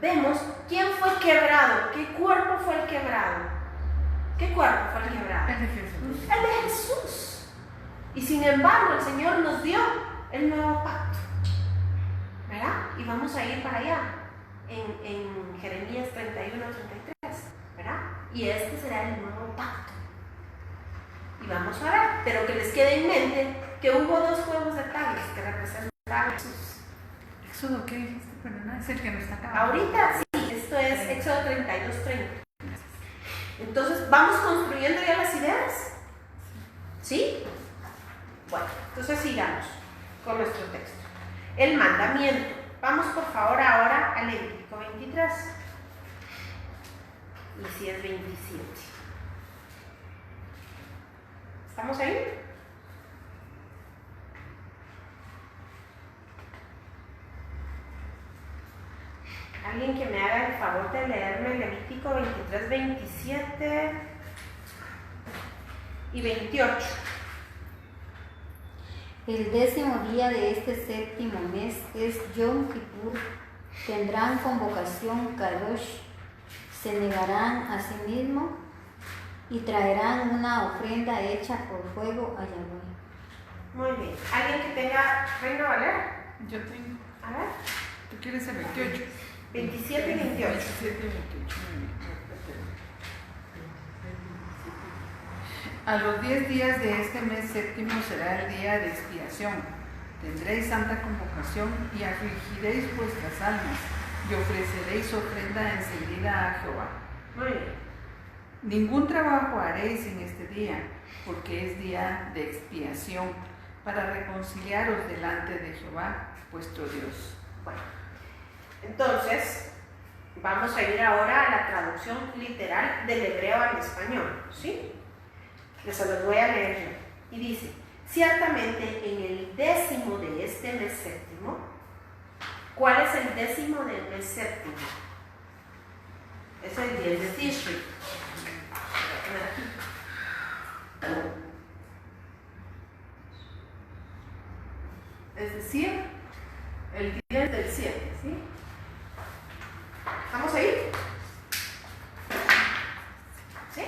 vemos quién fue quebrado, qué cuerpo fue el quebrado. ¿Qué cuerpo fue el quebrado? El de Jesús. El de Jesús. Y sin embargo, el Señor nos dio el nuevo pacto. ¿Verdad? Y vamos a ir para allá en Jeremías 31-33. ¿Verdad? Y este será el nuevo pacto. Y vamos a ver, pero que les quede en mente que hubo dos juegos de tablas que representaban a Jesús. ¿Éxodo qué dijiste? Pero no es el que no está acá. Ahorita sí, esto es Éxodo 32-30. Entonces, ¿vamos construyendo ya las ideas? ¿Sí? Bueno, entonces sigamos con nuestro texto. El mandamiento. Vamos por favor ahora al Levítico 23. Y si es 27. ¿Estamos ahí? Alguien que me haga el favor de leerme Levítico 23, 27 y 28. El 10º día de este 7º mes es Yom Kippur. Tendrán convocación Kadosh, se negarán a sí mismos y traerán una ofrenda hecha por fuego a Yahweh. Muy bien. ¿Alguien que tenga Reina Valera? Yo tengo. A ver. ¿Tú quieres el 28? 27 y 28. 27 y 28. A los 10 días de este mes séptimo será el día de expiación. Tendréis santa convocación y afligiréis vuestras almas y ofreceréis ofrenda encendida a Jehová. Muy bien. Ningún trabajo haréis en este día, porque es día de expiación, para reconciliaros delante de Jehová, vuestro Dios. Bueno, entonces vamos a ir ahora a la traducción literal del hebreo al español, ¿sí? Les los voy a leer yo. Y dice, ciertamente en el 10º de este mes séptimo. ¿Cuál es el 10º del mes séptimo? Es el 10 de Tishri. Es decir, el 10 del 7, ¿sí? ¿Estamos ahí? ¿Sí?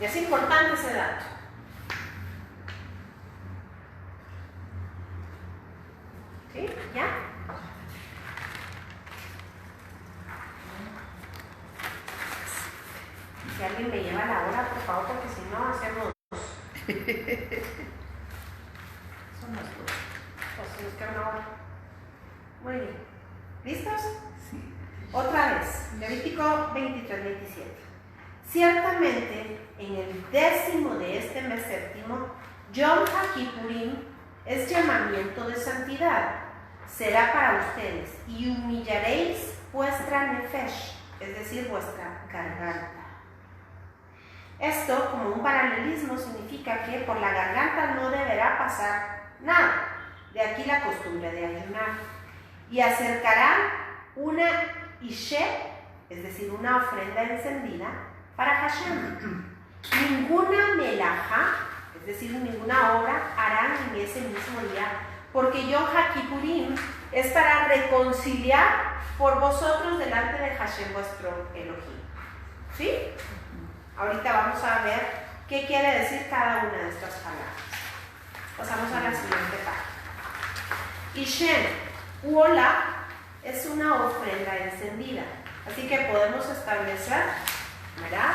Y es importante ese dato. ¿Sí? ¿Ya? Si alguien me lleva la hora, por favor, porque si no hacemos... Son las dos. O si nos queda una hora. Muy bien. ¿Listos? Sí. Otra vez. Levítico 23, 27. Ciertamente, en el 10º de este mes séptimo, Yom HaKippurim es llamamiento de santidad. Será para ustedes, y humillaréis vuestra nefesh, es decir, vuestra garganta. Esto, como un paralelismo, significa que por la garganta no deberá pasar nada. De aquí la costumbre de ayunar. Y acercarán una ishe, es decir, una ofrenda encendida, para Hashem. Ninguna melaja, es es decir, ninguna obra harán en ese mismo día, porque Yom HaKippurim es para reconciliar por vosotros delante de Hashem vuestro Elohim. ¿Sí? Ahorita vamos a ver qué quiere decir cada una de estas palabras. Pasamos a la siguiente página. Ishem, Uola, es una ofrenda encendida. Así que podemos establecer, ¿verdad?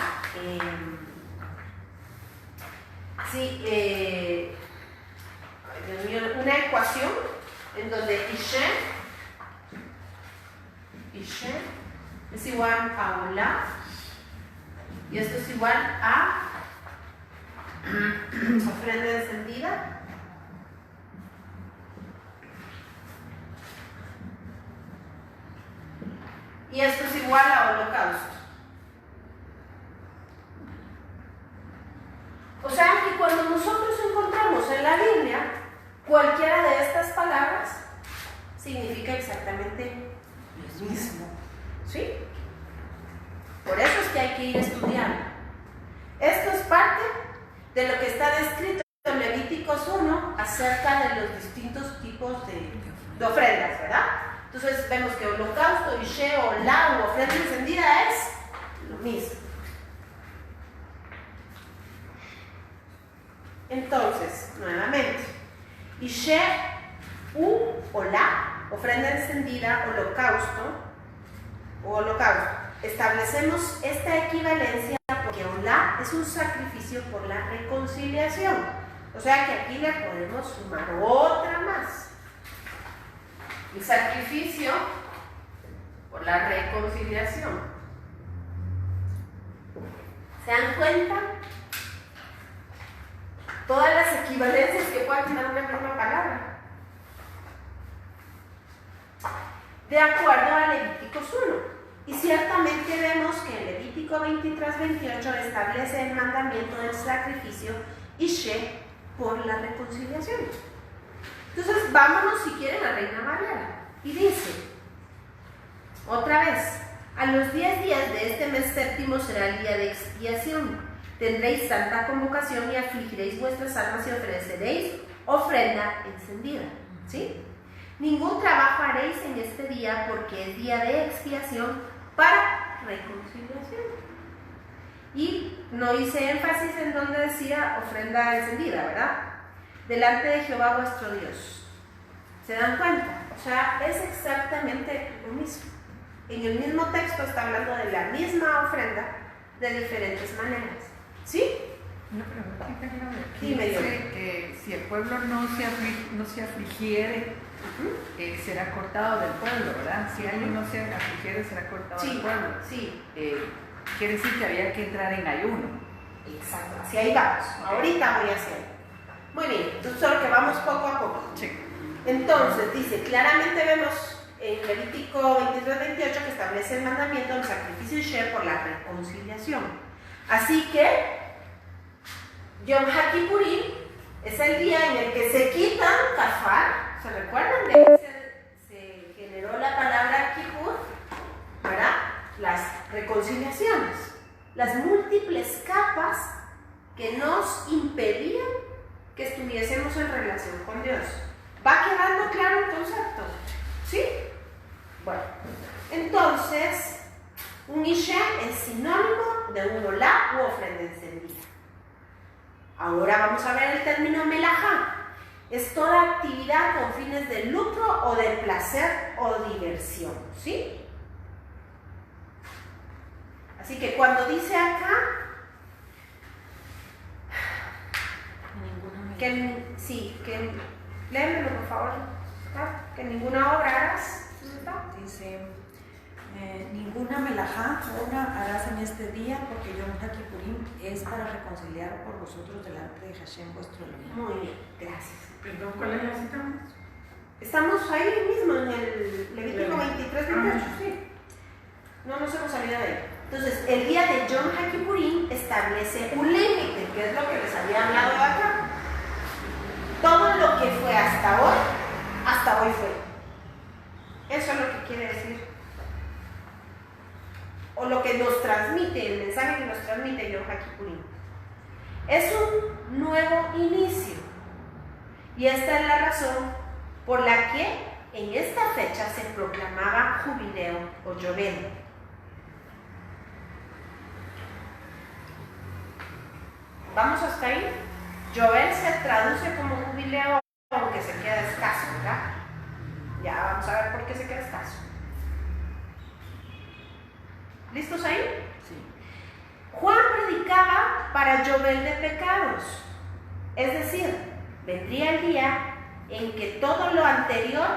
Una ecuación en donde Ishem es igual a Ola y esto es igual a ofrenda encendida. Y esto es igual a holocausto. O sea que cuando nosotros encontramos en la Biblia cualquiera de estas palabras, significa exactamente lo mismo. ¿Sí? Por eso es que hay que ir estudiando. Esto es parte de lo que está descrito en Levíticos 1 acerca de los distintos tipos de ofrendas, ¿verdad? Entonces vemos que holocausto, Ishe, Olá u ofrenda encendida es lo mismo. Entonces, nuevamente, Ishe, Olá, ofrenda encendida, holocausto. Establecemos esta equivalencia porque Olá es un sacrificio por la reconciliación. O sea que aquí le podemos sumar otra más. El sacrificio por la reconciliación. ¿Se dan cuenta? Todas las equivalencias que pueda tener una misma palabra. De acuerdo a Levíticos 1. Y ciertamente vemos que en Levítico 23-28 establece el mandamiento del sacrificio Ishe por la reconciliación. Entonces, vámonos si quieren a Reina Valera. Y dice, otra vez, a los 10 días de este mes séptimo será el día de expiación. Tendréis santa convocación y afligiréis vuestras almas y ofreceréis ofrenda encendida. ¿Sí? Ningún trabajo haréis en este día porque es día de expiación para reconciliación. Y no hice énfasis en donde decía ofrenda encendida, ¿verdad? Delante de Jehová vuestro Dios. ¿Se dan cuenta? O sea, es exactamente lo mismo. En el mismo texto está hablando de la misma ofrenda de diferentes maneras. ¿Sí? Una preguntita, Dime, dice que si el pueblo no se afligiere, será cortado del pueblo, ¿verdad? Si alguien no se afligiere, será cortado del pueblo. Sí. Quiere decir que había que entrar en ayuno. Exacto. Así ahí vamos. Ahorita voy a hacer. Muy bien, entonces solo que vamos poco a poco. Sí. Entonces, dice, claramente vemos en Levítico 23-28 que establece el mandamiento del sacrificio Ishe por la reconciliación. Así que, Yom HaKippurim es el día en el que se quitan kafar. ¿Se recuerdan? De ahí se generó la palabra Kippur, ¿verdad? Las reconciliaciones, las múltiples capas que nos impedían que estuviésemos en relación con Dios. ¿Va quedando claro el concepto? ¿Sí? Bueno, entonces, un Ishe es sinónimo de un Olá u ofrenda encendida. Ahora vamos a ver el término Melajá. Es toda actividad con fines de lucro o de placer o diversión. ¿Sí? Así que cuando dice acá, léemelo por favor, que ninguna obra harás. Dice, ninguna melajá harás en este día, porque Yom HaKippurim es para reconciliar por vosotros delante de Hashem vuestro Elohim. Muy bien, gracias. Perdón, ¿cuál es la cita? Estamos ahí mismo en el Levítico 23-28, sí. No nos hemos salido de ahí. Entonces, el día de Yom HaKippurim establece un límite, que es lo que les había hablado acá. Todo lo que fue hasta hoy fue. Eso es lo que quiere decir. O lo que nos transmite, el mensaje que nos transmite Yom HaKippurim. Es un nuevo inicio. Y esta es la razón por la que en esta fecha se proclamaba jubileo o Yobel. ¿Vamos hasta ahí? Yobel se traduce como jubileo, aunque se queda escaso, ¿verdad? Ya vamos a ver por qué se queda escaso. ¿Listos ahí? Sí. Juan predicaba para Yobel de pecados, es decir, vendría el día en que todo lo anterior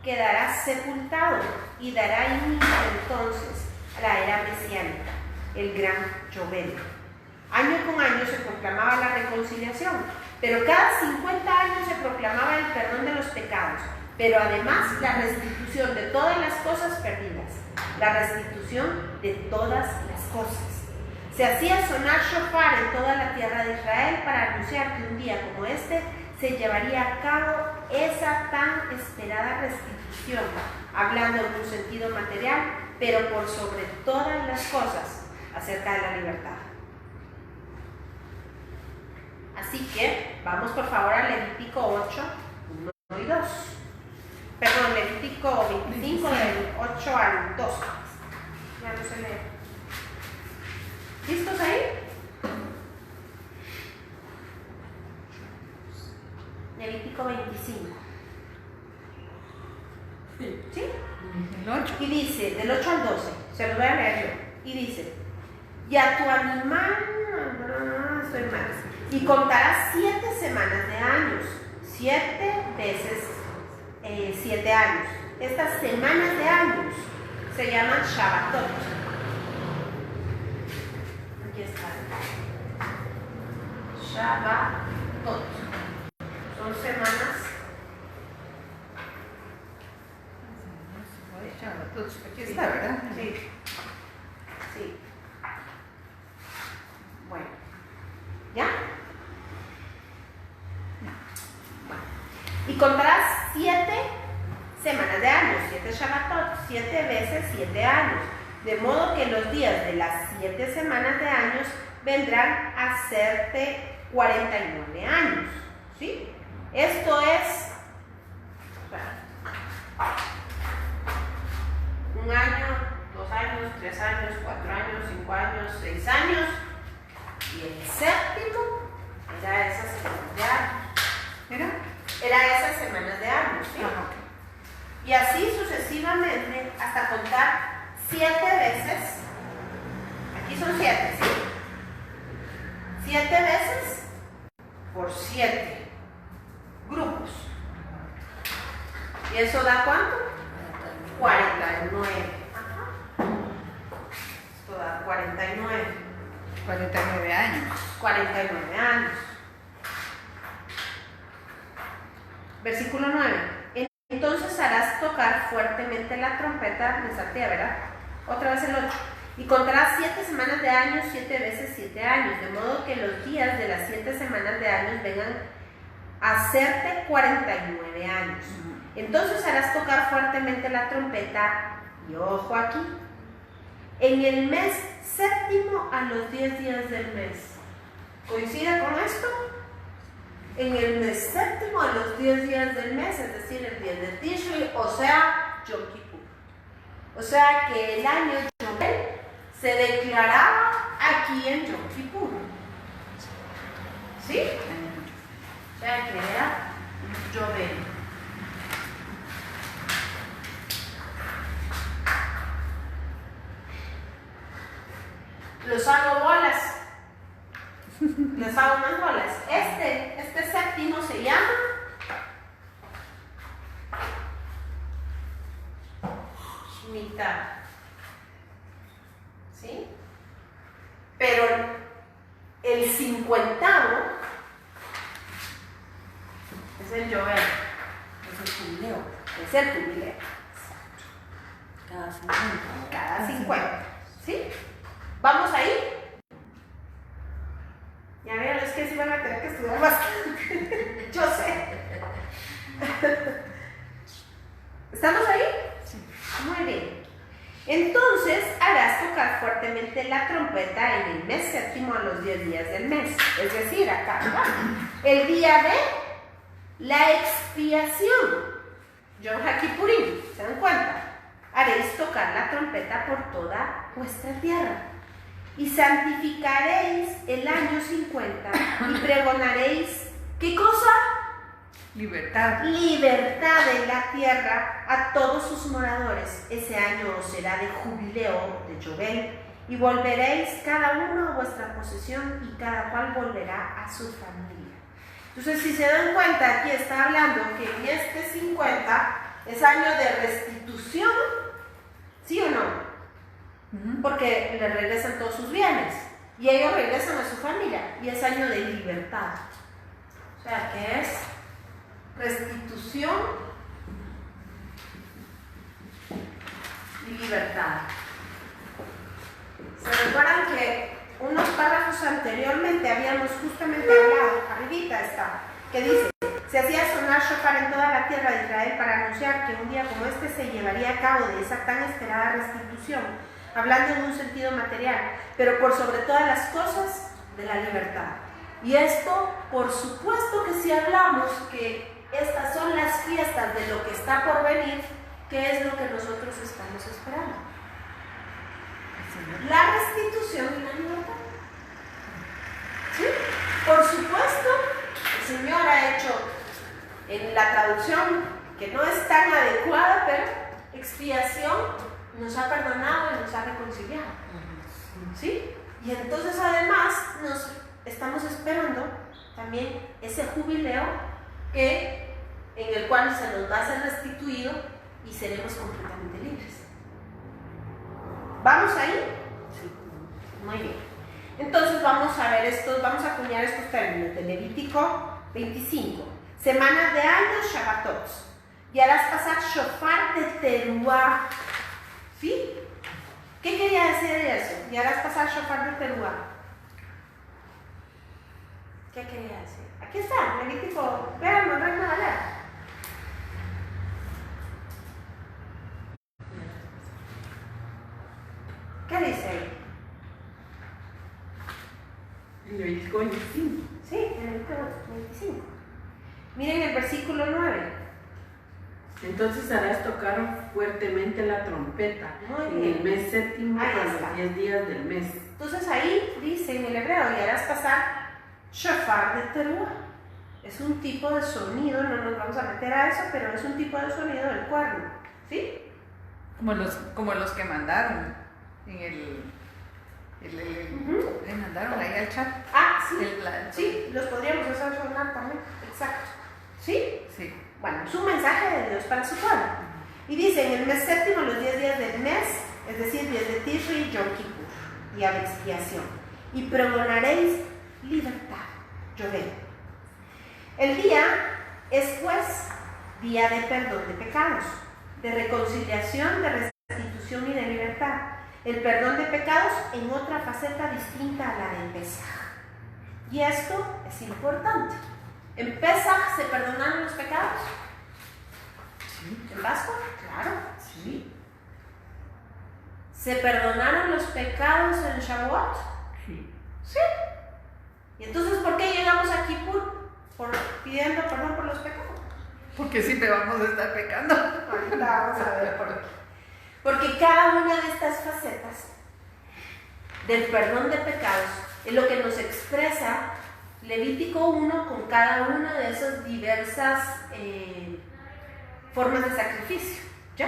quedará sepultado y dará inicio entonces a la era mesiánica, el gran Yobel. Año con año se proclamaba la reconciliación, pero cada 50 años se proclamaba el perdón de los pecados, pero además la restitución de todas las cosas perdidas, la restitución de todas las cosas. Se hacía sonar shofar en toda la tierra de Israel para anunciar que un día como este se llevaría a cabo esa tan esperada restitución, hablando en un sentido material, pero por sobre todas las cosas acerca de la libertad. Así que vamos por favor a Levítico 8, 1 y 2. Perdón, Levítico 25 del 8 al 12. Ya no se lee. ¿Listos ahí? Levítico 25. ¿Sí? El 8. Y dice, del 8 al 12, se los voy a leer yo. Y dice, y a tu animal, estoy mal, y contarás 7 semanas de años, 7 veces 7 años. Estas semanas de años se llaman Shabbatot. Aquí está. Shabbatot. Son semanas. Aquí está, ¿verdad? Sí. Sí. Bueno. ¿Ya? Bueno. Y contarás 7 semanas de años, 7 Shabbatot, 7 veces 7 años. De modo que los días de las 7 semanas de años vendrán a hacerte 49 años. ¿Sí? Esto es 1 año, 2 años, 3 años, 4 años, 5 años, 6 años. Y el séptimo era esas semanas de años. Era esas semanas de años, ¿sí? Y así sucesivamente hasta contar 7 veces. Aquí son 7, ¿sí? 7 veces por 7 grupos. ¿Y eso da cuánto? 49. Esto da 49. 49 años. 49 años. Versículo 9. Entonces harás tocar fuertemente la trompeta, me salté, ¿verdad? Otra vez el 8. Y contarás 7 semanas de años, 7 veces 7 años, de modo que los días de las 7 semanas de años vengan a hacerte 49 años. Entonces harás tocar fuertemente la trompeta, y ojo aquí, en el mes séptimo a los 10 días del mes. ¿Coincide con esto? En el mes séptimo a los 10 días del mes, es decir, el 10 de Tishri, o sea, Yom Kippur. O sea que el año Yobel se declaraba aquí en Yom Kippur. ¿Sí? O sea que era Yobel. Los hago bolas. Les hago unas bolas. Este séptimo se llama Shemitah. ¿Sí? Pero el 50º es el Yobel. Es el jubileo. Es el jubileo. Cada 50. Cada 50. ¿Sí? ¿Vamos ahí? Ya veo, es que sí van a tener que estudiar bastante. Yo sé. ¿Estamos ahí? Sí. Muy bien. Entonces harás tocar fuertemente la trompeta en el mes séptimo a los 10 días del mes. Es decir, acá, el día de la expiación. Yom HaKippurim, ¿se dan cuenta? Haréis tocar la trompeta por toda vuestra tierra. Y santificaréis el año 50 y pregonaréis, ¿qué cosa? Libertad. Libertad en la tierra a todos sus moradores. Ese año os será de jubileo, de Yobel, y volveréis cada uno a vuestra posesión y cada cual volverá a su familia. Entonces, si se dan cuenta, aquí está hablando que en este 50 es año de restitución, ¿sí o no? Porque le regresan todos sus bienes y ellos regresan a su familia, y es año de libertad. O sea, que es restitución y libertad. ¿Se recuerdan que unos párrafos anteriormente habíamos justamente hablado? Arribita está, que dice: se hacía sonar shofar en toda la tierra de Israel para anunciar que un día como este se llevaría a cabo de esa tan esperada restitución, hablando en un sentido material, pero por sobre todas las cosas, de la libertad. Y esto, por supuesto que si hablamos que estas son las fiestas de lo que está por venir, ¿qué es lo que nosotros estamos esperando? La restitución y la libertad. ¿Sí? Por supuesto, el Señor ha hecho en la traducción que no es tan adecuada, pero expiación, nos ha perdonado y nos ha reconciliado. ¿Sí? Y entonces además nos estamos esperando también ese jubileo en el cual se nos va a ser restituido y seremos completamente libres. ¿Vamos ahí? Sí. Muy bien. Entonces vamos a ver vamos a acuñar estos términos de Levítico 25. Semanas de años, Shabbatot. Y harás pasar shofar de teruá. ¿Sí? ¿Qué quería decir eso? Y harás pasar shofar de teruá. ¿Qué quería decir? Aquí está, Levítico, véanlo, Reina Valera. ¿Qué dice ahí? En Levítico 25. Sí, en Levítico 25. Miren el versículo 9. Entonces harás tocar fuertemente la trompeta en el mes séptimo a los 10 días del mes. Entonces ahí dice en el hebreo: y harás pasar shofar de teruá. Es un tipo de sonido, no nos vamos a meter a eso, pero es un tipo de sonido del cuerno. ¿Sí? Como los que mandaron en le mandaron ahí al chat. Ah, sí. Sí, los podríamos hacer sonar también. Exacto. ¿Sí? Sí. Bueno, es un mensaje de Dios para su pueblo. Y dice: en el mes séptimo, los 10 días del mes, es decir, 10 de Tishri y Yom Kippur, día de expiación, y pregonaréis libertad. Yobel. El día es pues día de perdón de pecados, de reconciliación, de restitución y de libertad. El perdón de pecados en otra faceta distinta a la de Pesaj. Y esto es importante. ¿En Pesaj se perdonaron los pecados? Sí. ¿En Pascua? Claro. Sí. ¿Se perdonaron los pecados en Shavuot? Sí. Sí. ¿Y entonces por qué llegamos a Kippur? Pidiendo perdón por los pecados. Porque siempre vamos a estar pecando. Ahorita vamos a ver por qué. Porque cada una de estas facetas del perdón de pecados es lo que nos expresa Levítico 1 con cada una de esas diversas formas de sacrificio. ¿Ya?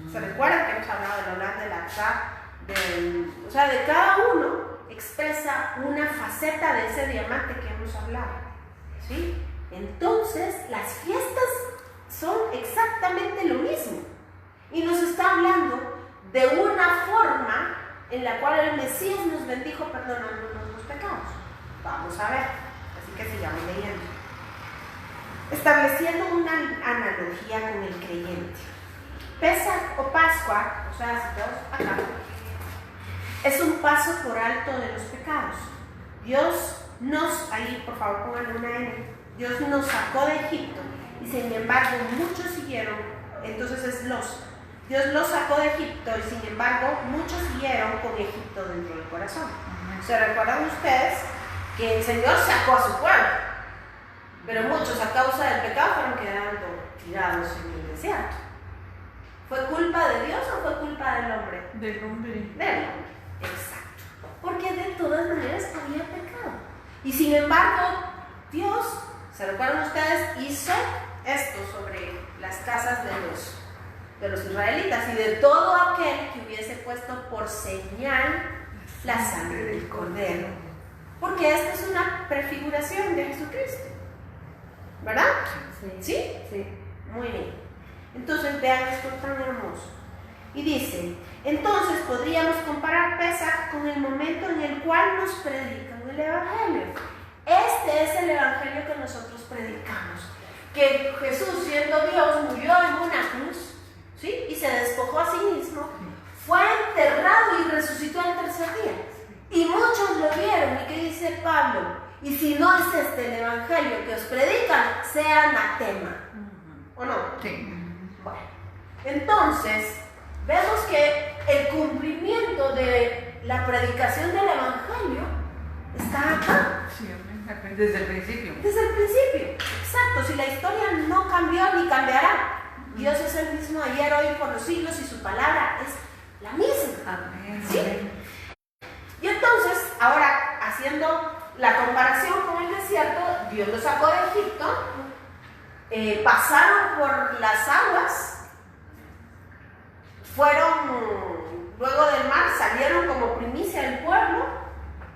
¿Se recuerdan que hemos hablado de hablar del altar? O sea, de cada uno expresa una faceta de ese diamante que hemos hablado. ¿Sí? Entonces, las fiestas son exactamente lo mismo. Y nos está hablando de una forma en la cual el Mesías nos bendijo perdonándonos los pecados. Vamos a ver, así que sigamos leyendo. Estableciendo una analogía con el creyente. Pesaj o Pascua, o sea, situados acá, es un paso por alto de los pecados. Dios nos, ahí por favor pongan una N, Dios nos sacó de Egipto y sin embargo muchos siguieron, entonces es los Dios los sacó de Egipto y sin embargo muchos siguieron con Egipto dentro del corazón. ¿Se recuerdan ustedes que el Señor sacó a su pueblo? Pero muchos a causa del pecado fueron quedando tirados en el desierto. ¿Fue culpa de Dios o fue culpa del hombre? Del hombre. Del hombre, exacto. Porque de todas maneras había pecado. Y sin embargo, Dios, ¿se recuerdan ustedes? Hizo esto sobre las casas de los israelitas y de todo aquel que hubiese puesto por señal la sangre del cordero. Porque esta es una prefiguración de Jesucristo. ¿Verdad? Sí. ¿Sí? Muy bien. Entonces vean esto tan hermoso. Y dice, entonces podríamos comparar Pesaj con el momento en el cual nos predican el Evangelio. Este es el Evangelio que nosotros predicamos. Que Jesús, siendo Dios, murió en una cruz, ¿sí? Y se despojó a sí mismo, fue enterrado y resucitó al tercer día. Y muchos lo vieron. ¿Y qué dice Pablo? Y si no es este el Evangelio que os predican, sea anatema. ¿O no? Sí. Bueno, entonces vemos que el cumplimiento de la predicación del Evangelio está acá. Sí, desde el principio. Desde el principio, exacto. Si la historia no cambió ni cambiará, Dios es el mismo ayer, hoy, por los siglos y su palabra es la misma. Amén. ¿Sí? Y entonces, ahora haciendo la comparación con el desierto, Dios los sacó de Egipto, pasaron por las aguas, fueron luego del mar, salieron como primicia del pueblo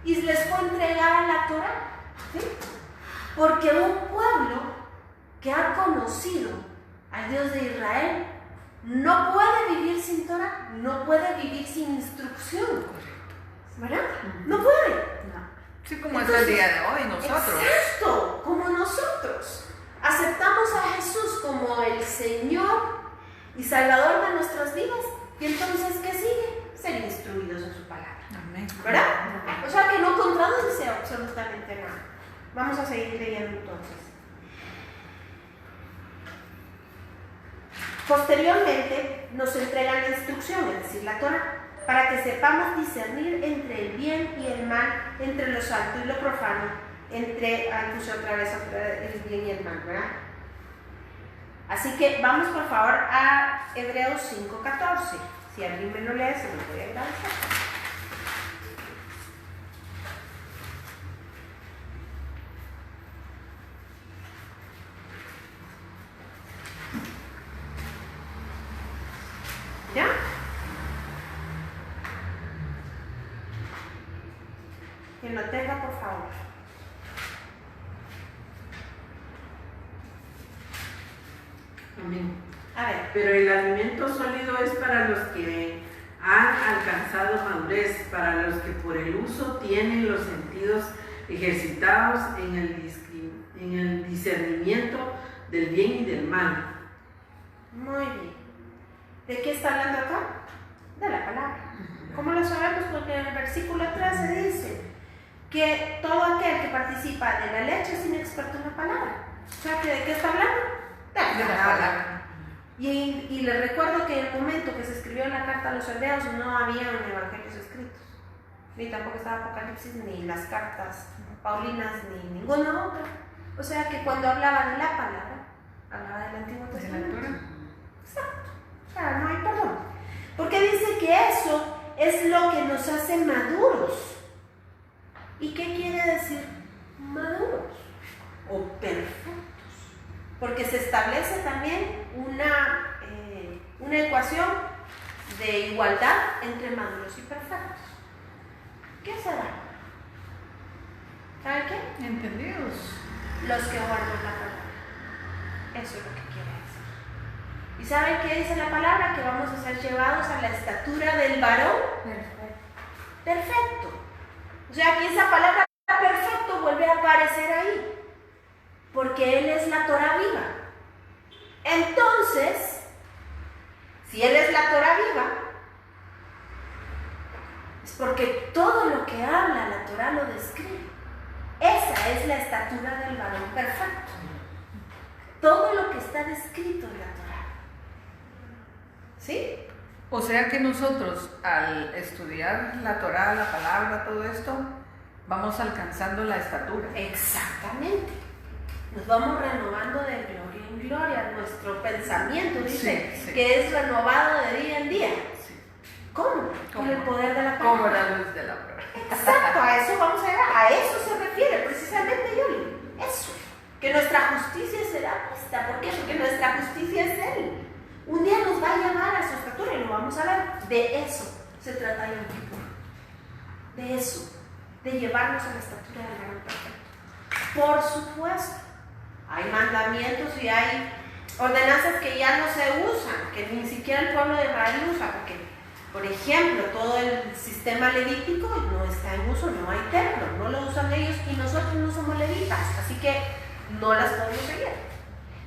y les fue entregada la Torá. ¿Sí? Porque un pueblo que ha conocido al Dios de Israel no puede vivir sin Torá, no puede vivir sin instrucción, ¿verdad? No puede. Sí, como es el día de hoy nosotros. Exacto, como nosotros. Aceptamos a Jesús como el Señor y Salvador de nuestras vidas. Y entonces, ¿qué sigue? Ser instruidos en su palabra. Amén. ¿Verdad? O sea que no contradice absolutamente nada. Vamos a seguir leyendo entonces. Posteriormente nos entregan la instrucción, es decir, la Torá, para que sepamos discernir entre el bien y el mal, entre lo santo y lo profano, puse otra vez el bien y el mal, ¿verdad? Así que vamos por favor a Hebreos 5:14. Si alguien me lo lee, se lo voy a agradecer. ¿Ya? Quien lo tenga, por favor. Amén. A ver. Pero el alimento sólido es para los que han alcanzado madurez, para los que por el uso tienen los sentidos ejercitados en el discernimiento del bien y del mal. Muy bien. ¿De qué está hablando acá? De la palabra. ¿Cómo lo sabemos? Porque en el versículo 13 dice que todo aquel que participa de la leche es inexperto en la palabra. O sea, ¿de qué está hablando? De la palabra. Y les recuerdo que en el momento que se escribió la carta a los hebreos no había evangelios escritos, ni tampoco estaba Apocalipsis, ni las cartas paulinas, ni ninguna otra. O sea que cuando hablaba de la palabra, hablaba del Antiguo Testamento. Exacto. O sea, no hay perdón. Porque dice que eso es lo que nos hace maduros. ¿Y qué quiere decir maduros? O perfectos. Porque se establece también una ecuación de igualdad entre maduros y perfectos. ¿Qué será? ¿Saben qué? Entendidos. Los que guardan la palabra. Eso es lo que quiere decir. ¿Y saben qué dice la palabra? Que vamos a ser llevados a la estatura del varón perfecto. O sea que esa palabra perfecto vuelve a aparecer ahí. Porque Él es la Torá viva. Entonces, si Él es la Torá viva, es porque todo lo que habla la Torá lo describe. Esa es la estatura del varón perfecto. Todo lo que está descrito en la Torá. ¿Sí? ¿Sí? O sea que nosotros, al estudiar la Torá, la palabra, todo esto, vamos alcanzando la estatura. Exactamente. Nos vamos renovando de gloria en gloria. Nuestro pensamiento dice que es renovado de día en día. Sí. ¿Cómo? Con el poder de la palabra. Como la luz de la palabra. Exacto, a eso vamos a llegar. A eso se refiere precisamente Yoli. Eso. Que nuestra justicia será puesta. ¿Por qué? Porque nuestra justicia es Él. Un día nos va a llevar a su estatura y lo vamos a ver. De eso se trata Yom Kippur. De eso. De llevarnos a la estatura del varón perfecto. Por supuesto. Hay mandamientos y hay ordenanzas que ya no se usan, que ni siquiera el pueblo de Israel usa, porque, por ejemplo, todo el sistema levítico no está en uso, no hay templo, no lo usan ellos y nosotros no somos levitas, así que no las podemos seguir.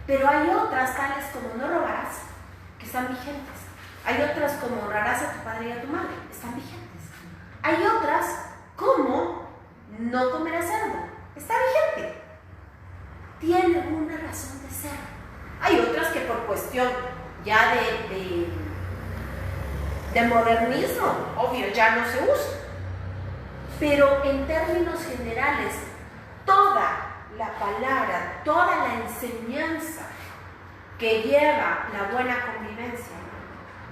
Pero hay otras, tales como no robarás, que están vigentes. Hay otras como honrarás a tu padre y a tu madre, están vigentes. Hay otras como no comerás cerdo, está vigente. Tiene una razón de ser. Hay otras que por cuestión ya de modernismo, obvio, ya no se usan. Pero en términos generales, toda la palabra, toda la enseñanza que lleva la buena convivencia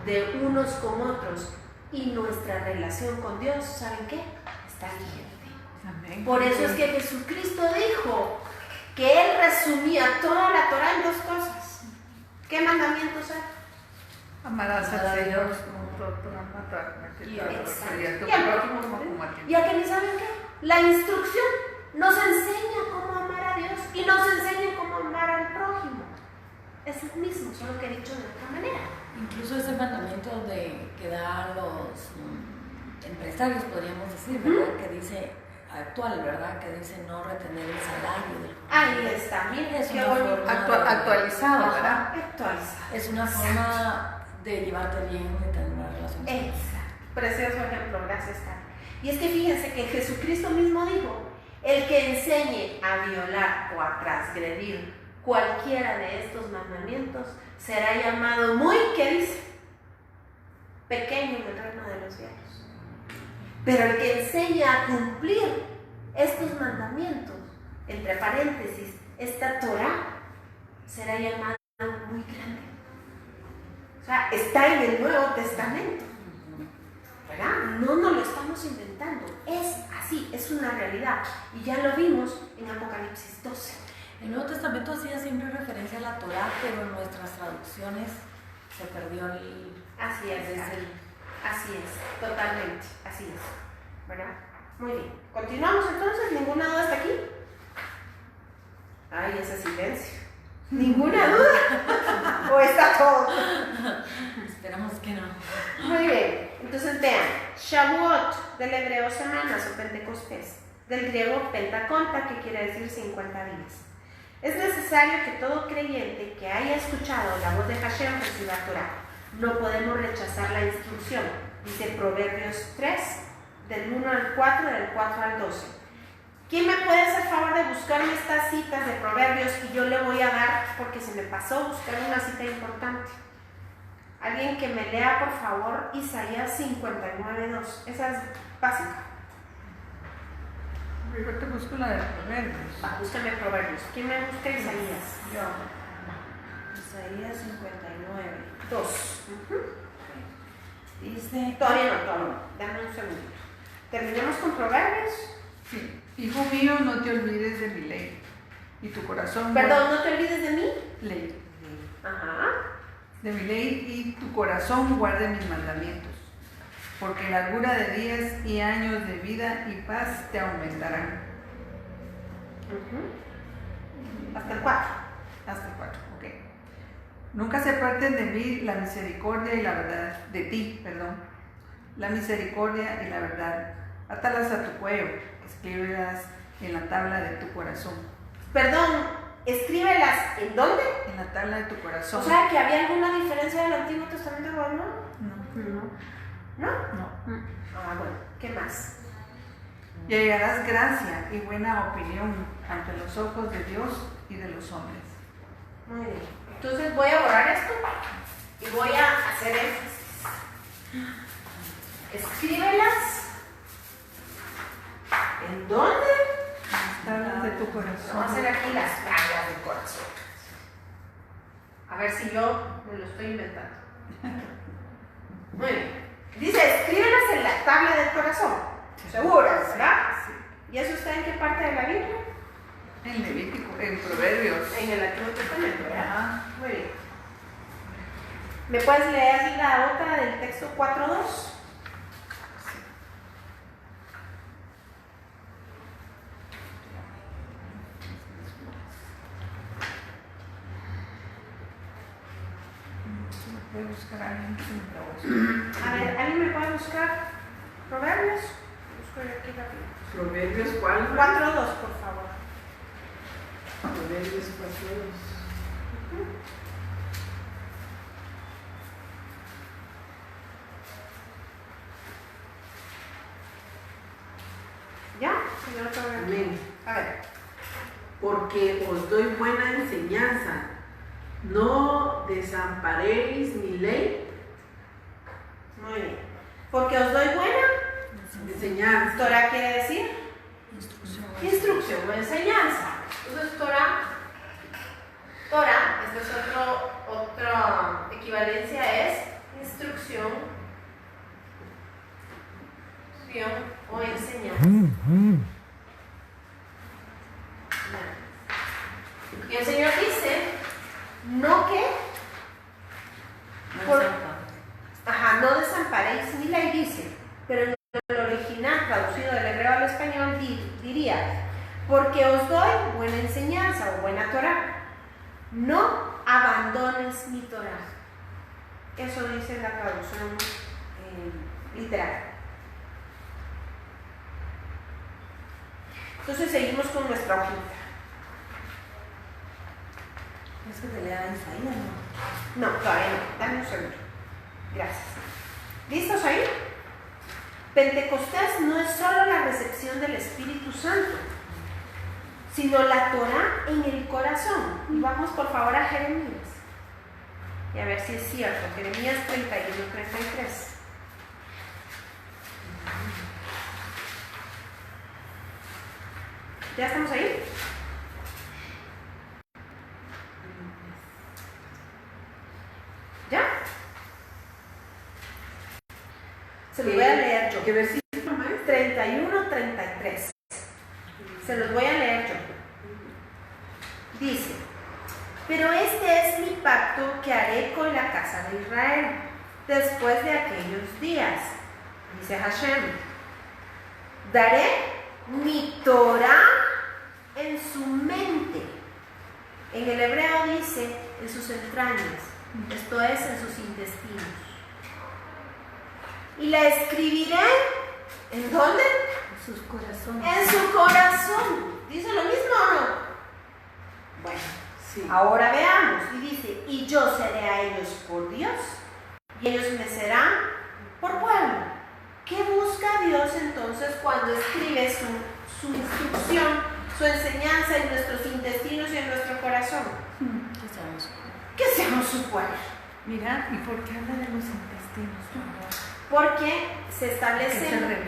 de unos con otros y nuestra relación con Dios, ¿saben qué? Está vigente. Amén. Por eso es que Jesucristo dijo que Él resumía toda la Torá en dos cosas. ¿Qué mandamientos hay? Amarás al Señor como tu alma, tu alma, y al prójimo como a ti. ¿Y a que ni saben qué? La instrucción nos enseña cómo amar a Dios y nos enseña cómo amar al prójimo. Es el mismo, solo que dicho de otra manera. Incluso ese mandamiento que dan los empresarios, podríamos decir, ¿verdad? Que dice actual, ¿verdad? Que dice no retener el salario del joven. Ahí está, miren, es qué una bonito. forma Actualizado, ¿verdad? Actualizado. Es una forma de llevarte bien, de tener una relación. Exacto. Precioso ejemplo, gracias, Carmen. Y es que fíjense que Jesucristo mismo dijo, el que enseñe a violar o a transgredir cualquiera de estos mandamientos será llamado muy, ¿qué dice? Pequeño en el reino de los cielos. Pero el que enseña a cumplir estos mandamientos, entre paréntesis, esta Torah, será llamado muy grande. O sea, está en el Nuevo Testamento. ¿Verdad? No nos lo estamos inventando. Es así, es una realidad. Y ya lo vimos en Apocalipsis 12. El Nuevo Testamento hacía siempre referencia a la Torah, pero en nuestras traducciones se perdió el... Así es, así es, totalmente, así es, ¿verdad? Muy bien, continuamos entonces, ¿ninguna duda hasta aquí? Ay, ese silencio, ¿ninguna duda? ¿O está todo? Esperamos que no. Muy bien, entonces vean, Shavuot, del hebreo semanas o Pentecostés, del griego pentaconta, que quiere decir 50 días. Es necesario que todo creyente que haya escuchado la voz de Hashem reciba Torah. No podemos rechazar la instrucción, dice Proverbios 3, del 1 al 4, del 4 al 12. ¿Quién me puede hacer favor de buscarme estas citas de Proverbios y yo le voy a dar, porque se me pasó buscar una cita importante? Alguien que me lea, por favor, Isaías 59:2. Esa es básica. Yo te busco la de Proverbios. Búscame Proverbios. ¿Quién me busca Isaías? Yo. Isaías 59:2. Dice... Todavía no. Dame un segundito. ¿Terminamos con Proverbios? Sí. Hijo mío, no te olvides de mi ley. Y tu corazón... Perdón, ¿no te olvides de mí? Ley. Ajá. De mi ley y tu corazón guarde mis mandamientos. Porque largura de días y años de vida y paz te aumentarán. Hasta el 4. Hasta el 4, ok. Nunca se aparten de mí la misericordia y la verdad, de ti, perdón. La misericordia y la verdad. Átalas a tu cuello, escríbelas en la tabla de tu corazón. Perdón, escríbelas ¿en dónde? En la tabla de tu corazón. O sea, ¿que había alguna diferencia del Antiguo Testamento con el Nuevo? No. Ah, bueno, ¿qué más? Y hallarás gracia y buena opinión ante los ojos de Dios y de los hombres. Muy bien. Entonces voy a borrar esto y voy a hacer énfasis. Escríbelas. ¿En dónde? Las tablas de tu corazón. Vamos a hacer aquí las tablas del corazón. A ver si yo me lo estoy inventando. Muy bien. Dice, escríbelas en la tabla del corazón. Seguras, ¿verdad? Sí. ¿Y eso está en qué parte de la Biblia? En Levítico, en Proverbios. En el Antiguo Testamento, ¿verdad? Ajá. Muy bien. ¿Me puedes leer la otra del texto 4.2? Voy a buscar a alguien que me A ver, ¿alguien me puede buscar Proverbios? Busco yo aquí rápido. Proverbios, ¿cuál? 4.2, por favor. Proverbios 4.2. ¿Ya? Señor Proverbios. Amén. A ver. Porque os doy buena enseñanza, no desamparéis mi ley. Muy bien. Porque os doy buena Enseñanza. Torah quiere decir Instrucción. o enseñanza. Entonces Torah, esta es otra equivalencia, es instrucción o enseñanza. Y el Señor dice, no que, no desamparéis mi ley, dice, pero en el original, traducido del hebreo al español, diría, porque os doy buena enseñanza o buena Torah, no abandones mi Torah. Eso dice la traducción literal. Entonces seguimos con nuestra hojita. Es que te lea Isaías, ¿no? No, todavía no. Dame un segundo. Gracias. ¿Listos ahí? Pentecostés no es solo la recepción del Espíritu Santo, sino la Torah en el corazón. Y vamos por favor a Jeremías. Y a ver si es cierto. Jeremías 31-33. ¿Ya estamos ahí? ¿Ya? Se los voy a leer yo. ¿Qué versículo más? 31-33. Se los voy a leer yo. Dice, pero este es mi pacto que haré con la casa de Israel después de aquellos días. Dice Hashem, daré mi Torah en su mente. En el hebreo dice en sus entrañas, esto es en sus intestinos. Y la escribiré, ¿en dónde? En sus corazones. En su corazón. ¿Dice lo mismo o no? Bueno, Sí. ahora veamos. Y dice, y yo seré a ellos por Dios, y ellos me serán por pueblo. ¿Qué busca Dios entonces cuando escribe su instrucción, su enseñanza en nuestros intestinos y en nuestro corazón? Que seamos su pueblo. Mira, ¿y por qué habla de los intestinos? Porque se establecen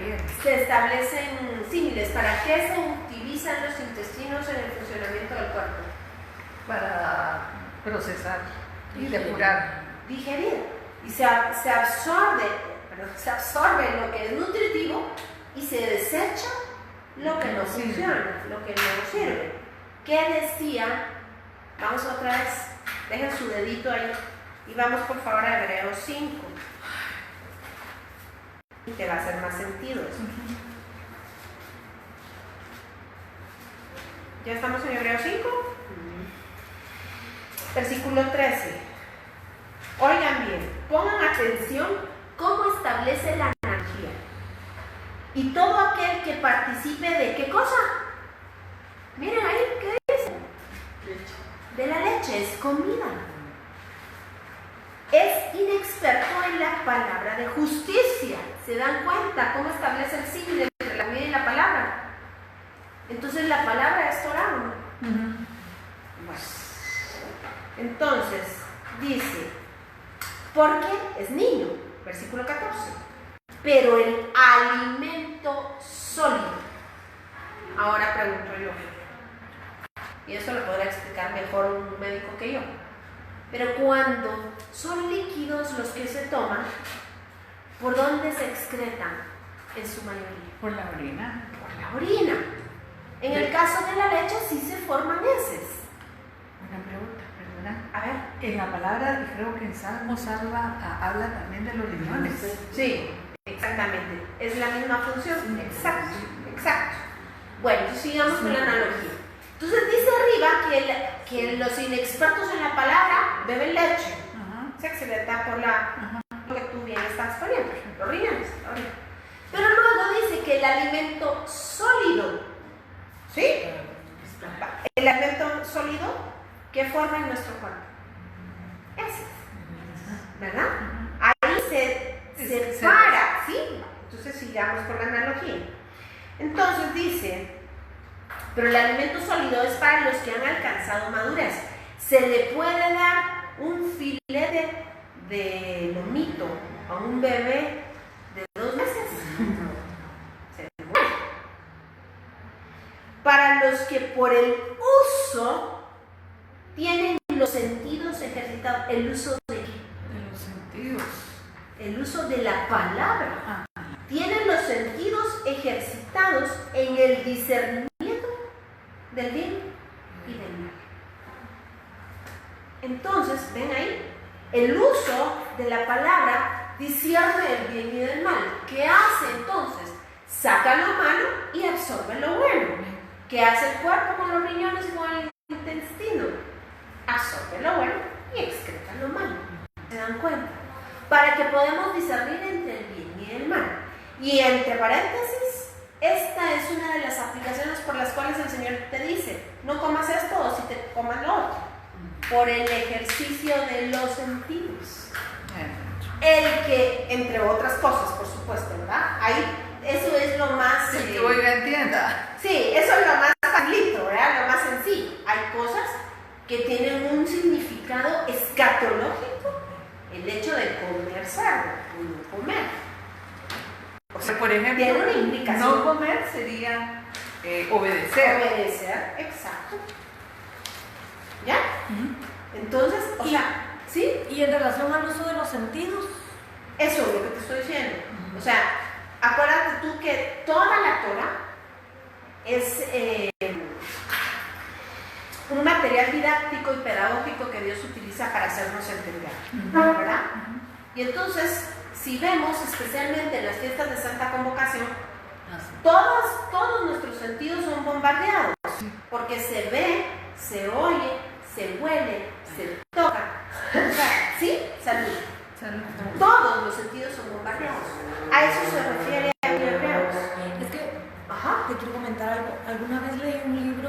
símiles. ¿Para qué se utilizan los intestinos en el funcionamiento del cuerpo? Para procesar y depurar. Digerir. Y se absorbe lo que es nutritivo y se desecha lo que no funciona, lo que no sirve. ¿Qué decía? Vamos otra vez, dejen su dedito ahí y vamos por favor a Hebreos 5. Y te va a hacer más sentido eso. ¿Ya estamos en Hebreos 5? Versículo 13. Oigan bien, pongan atención cómo establece la anarquía. Y todo aquel que participe de ¿qué cosa? Miren ahí, ¿qué dice? De la leche, es comida. Es inexperto en la palabra de justicia. ¿Se dan cuenta cómo establece el símil entre la comida y la palabra? Entonces la palabra es Torah, ¿no? Bueno. Entonces, dice, porque es niño, versículo 14. Pero el alimento sólido. Ahora pregunto yo, y eso lo podrá explicar mejor un médico que yo, pero cuando son líquidos los que se toman, ¿por dónde se excretan en su mayoría? Por la orina. Por la orina. En el caso de la leche sí se forman heces. Una pregunta, perdona. A ver. En la palabra, creo que en Salmos habla también de los riñones. Sí, exactamente. Es la misma función. Exacto, exacto. Bueno, entonces sigamos con la analogía. Entonces dice arriba que los inexpertos en la palabra beben leche. Se excreta por lo que tú bien estás poniendo, los riñones. Pero luego dice que el alimento sólido, ¿sí? El alimento sólido, ¿qué forma en nuestro cuerpo? Ese, ¿verdad? Ahí se separa, ¿sí? Entonces sigamos con la analogía. Entonces dice, pero el alimento sólido es para los que han alcanzado madurez. Se le puede dar un filete de lomito a un bebé de 2 meses. Se muere. Para los que por el uso tienen los sentidos ejercitados, ¿el uso de qué? De los sentidos. El uso de la palabra. Tienen los sentidos ejercitados en el discernimiento del bien y del mal. Entonces, ven ahí, el uso de la palabra discierne el bien y del mal. ¿Qué hace entonces? Saca lo malo y absorbe lo bueno. ¿Qué hace el cuerpo con los riñones y con el intestino? Absorbe lo bueno y excreta lo malo. ¿Se dan cuenta? Para que podamos discernir entre el bien y el mal. Y entre paréntesis, esta es una de las aplicaciones por las cuales el Señor te dice, no comas esto o si te comas lo otro, por el ejercicio de los sentidos. El que, entre otras cosas, por supuesto, ¿verdad? Ahí, eso es lo más... Que oiga, entienda. Sí, eso es lo más facilito, ¿verdad? Lo más sencillo. Hay cosas que tienen un significado escatológico, el hecho de comer cerdo o no comer. O sea, por ejemplo, no comer sería obedecer. Obedecer, exacto. ¿Ya? Entonces, o sea, ¿sí? Y en relación al uso de los sentidos. Eso es lo que te estoy diciendo. O sea, acuérdate tú que toda la Torah es un material didáctico y pedagógico que Dios utiliza para hacernos entender, ¿verdad? Y entonces, si vemos especialmente en las fiestas de Santa Convocación, todos nuestros sentidos son bombardeados, porque se ve, se oye, se huele, se toca. O sea, ¿sí? Salud. Todos los sentidos son bombardeados. A eso se refiere a Hebreos. Es que te quiero comentar algo. Alguna vez leí un libro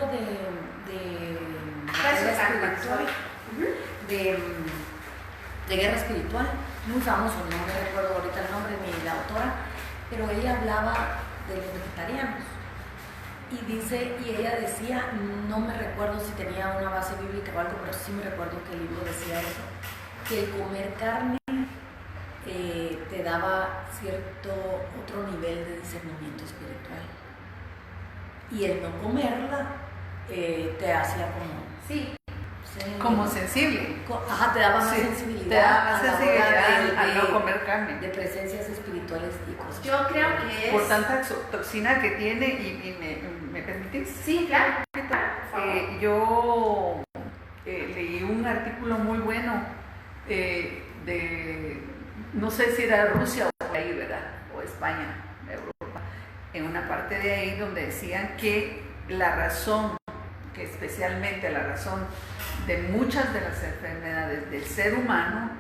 de guerra espiritual, muy famoso, no me recuerdo ahorita el nombre ni la autora, pero ella hablaba de los vegetarianos y ella decía, no me recuerdo si tenía una base bíblica o algo, pero sí me recuerdo que el libro decía eso, que el comer carne te daba cierto otro nivel de discernimiento espiritual y el no comerla te hacía como sensible. Te daba más sensibilidad. Te daba más sensibilidad al no comer carne. De presencias espirituales y cosas. Yo creo que es... Por tanta toxina que tiene, y me permitís. Sí, claro. Yo leí un artículo muy bueno no sé si era Rusia o por ahí, ¿verdad? O España, Europa. En una parte de ahí donde decían que la razón, que especialmente la razón de muchas de las enfermedades del ser humano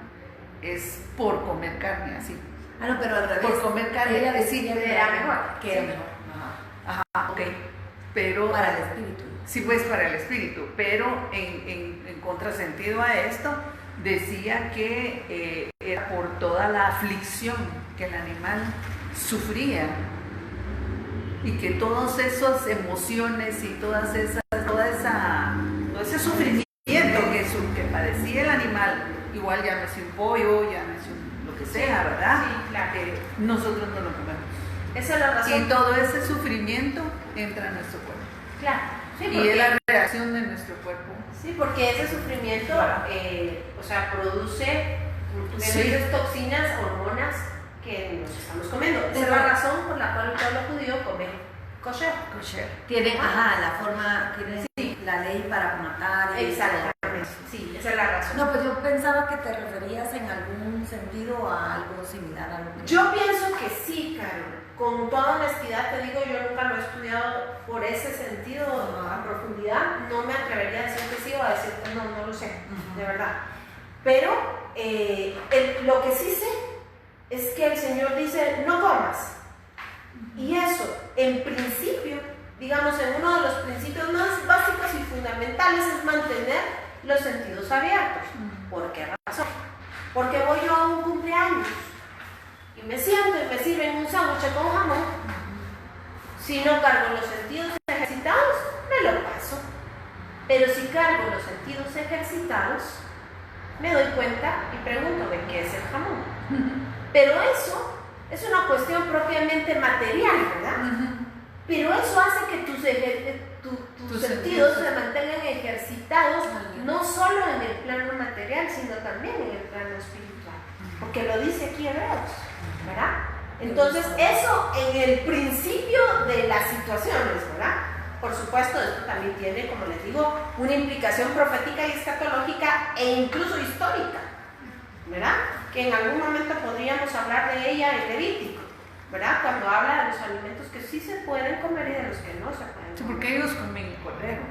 es por comer carne, así. No, pero al revés. Por comer carne, ella sí, era mejor. Que era mejor. Ajá, ok. Pero, para el espíritu. Sí, pues para el espíritu. Pero en contrasentido a esto, decía que era por toda la aflicción que el animal sufría y que todas esas emociones y todo ese sufrimiento que padecía el animal igual llámese un pollo, llámese lo que sea, ¿verdad? Sí, claro. Nosotros no lo comemos. Esa es la razón. Y todo ese sufrimiento entra en nuestro cuerpo. Claro. Sí, y es la reacción de nuestro cuerpo. Sí, porque ese sufrimiento, produce diferentes toxinas, hormonas que nos estamos comiendo. Esa es la razón por la cual el pueblo judío come kosher. Tienen, la forma, tienen la ley para matar. Exactamente, sí, esa es la razón. No, pues yo pensaba que te referías en algún sentido a algo similar a lo que... Yo pienso que sí, Carol. Con toda honestidad te digo, yo nunca lo he estudiado por ese sentido a profundidad. No me atrevería a decir que sí o a decir que no lo sé, de verdad. Pero lo que sí sé es que el Señor dice, no comas. Y eso, en principio, digamos, en uno de los principios más básicos y fundamentales es mantener los sentidos abiertos. ¿Por qué razón? Porque voy yo a un cumpleaños y me siento y me sirven un sándwich con jamón. Si no cargo los sentidos ejercitados, me lo paso. Pero si cargo los sentidos ejercitados, me doy cuenta y pregunto de qué es el jamón. Pero eso es una cuestión propiamente material, ¿verdad? Pero eso hace que tus sentidos se mantengan ejercitados, no solo en el plano material, sino también en el plano espiritual. Porque lo dice aquí Hebreos, ¿verdad? Entonces, eso en el principio de las situaciones, ¿verdad? Por supuesto, esto también tiene, como les digo, una implicación profética y escatológica e incluso histórica, ¿verdad? Que en algún momento podríamos hablar de ella en Levítico, ¿verdad? Cuando habla de los alimentos que sí se pueden comer y de los que no se pueden comer. Sí, porque ellos comen cordero.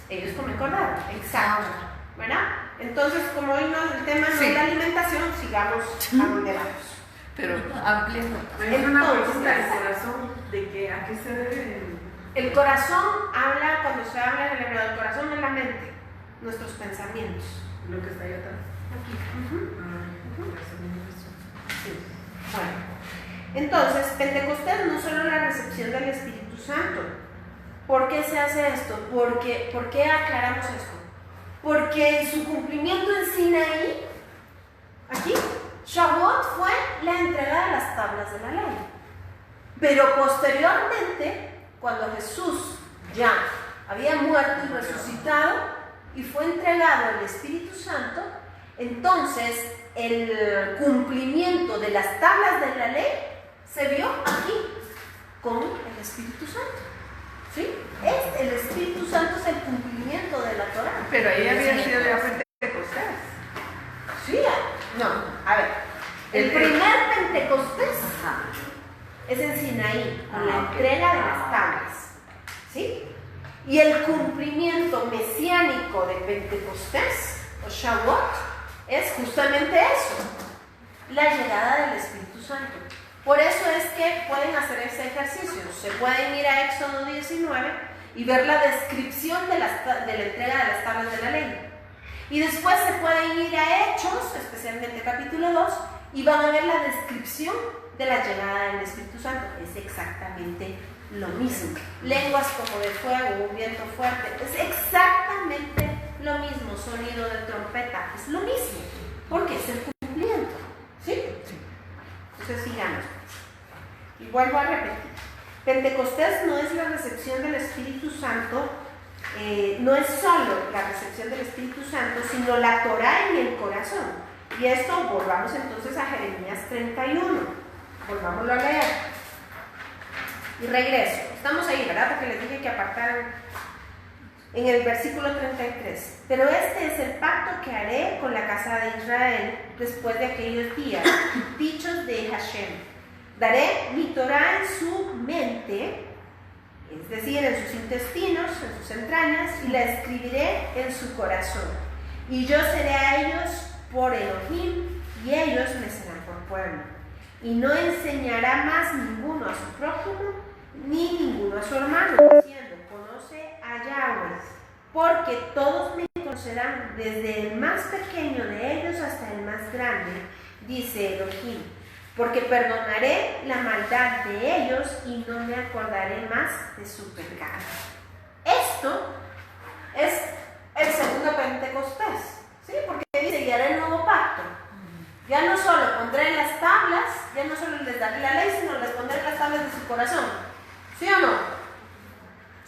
Ellos comen cordero, exacto, ¿verdad? Entonces, como hoy el tema no es la alimentación, sigamos a donde vamos. Pero ampliando. Es una pregunta del corazón, de que a qué se debe el corazón habla, cuando se habla en el hebreo, el corazón es la mente, nuestros pensamientos. Lo que está ahí atrás. Aquí. Sí. Bueno, entonces, Pentecostés no solo la recepción del Espíritu Santo. ¿Por qué se hace esto? ¿Por qué aclaramos esto? Porque en su cumplimiento en Sinaí, aquí, Shavuot fue la entrega de las tablas de la ley. Pero posteriormente, cuando Jesús ya había muerto y resucitado y fue entregado el Espíritu Santo, entonces el cumplimiento de las tablas de la ley se vio aquí con el Espíritu Santo. ¿Sí? El Espíritu Santo es el cumplimiento de la Torah. Pero ahí había sido ya Pentecostés. Sí, no, a ver. El primer Pentecostés es en Sinaí, con la entrega de las tablas. ¿Sí? Y el cumplimiento mesiánico de Pentecostés, o Shavuot, es justamente eso, la llegada del Espíritu Santo. Por eso es que pueden hacer ese ejercicio. Se pueden ir a Éxodo 19 y ver la descripción de la entrega de las tablas de la ley. Y después se pueden ir a Hechos, especialmente capítulo 2, y van a ver la descripción de la llegada del Espíritu Santo. Es exactamente lo mismo. Lenguas como de fuego, un viento fuerte, es exactamente lo mismo. Sonido de trompeta, es lo mismo, porque es el cumplimiento. ¿Sí? Entonces sigamos. Y vuelvo a repetir. Pentecostés no es la recepción del Espíritu Santo, no es solo la recepción del Espíritu Santo, sino la Torah en el corazón. Y esto, volvamos entonces a Jeremías 31. Volvámoslo a leer. Y regreso. Estamos ahí, ¿verdad? Porque les dije que apartaran en el versículo 33. Pero este es el pacto que haré con la casa de Israel después de aquellos días, dichos de Hashem. Daré mi Torah en su mente, es decir, en sus intestinos, en sus entrañas, y la escribiré en su corazón. Y yo seré a ellos por Elohim, y ellos me serán por pueblo. Y no enseñará más ninguno a su prójimo, ni ninguno a su hermano, diciendo, conoce a Yahweh, porque todos me conocerán, desde el más pequeño de ellos hasta el más grande, dice Elohim, porque perdonaré la maldad de ellos y no me acordaré más de su pecado. Esto es el segundo Pentecostés, ¿sí? Porque dice, y haré el nuevo pacto. Ya no solo pondré las tablas, ya no solo les daré la ley, sino les pondré las tablas de su corazón. ¿Sí o no?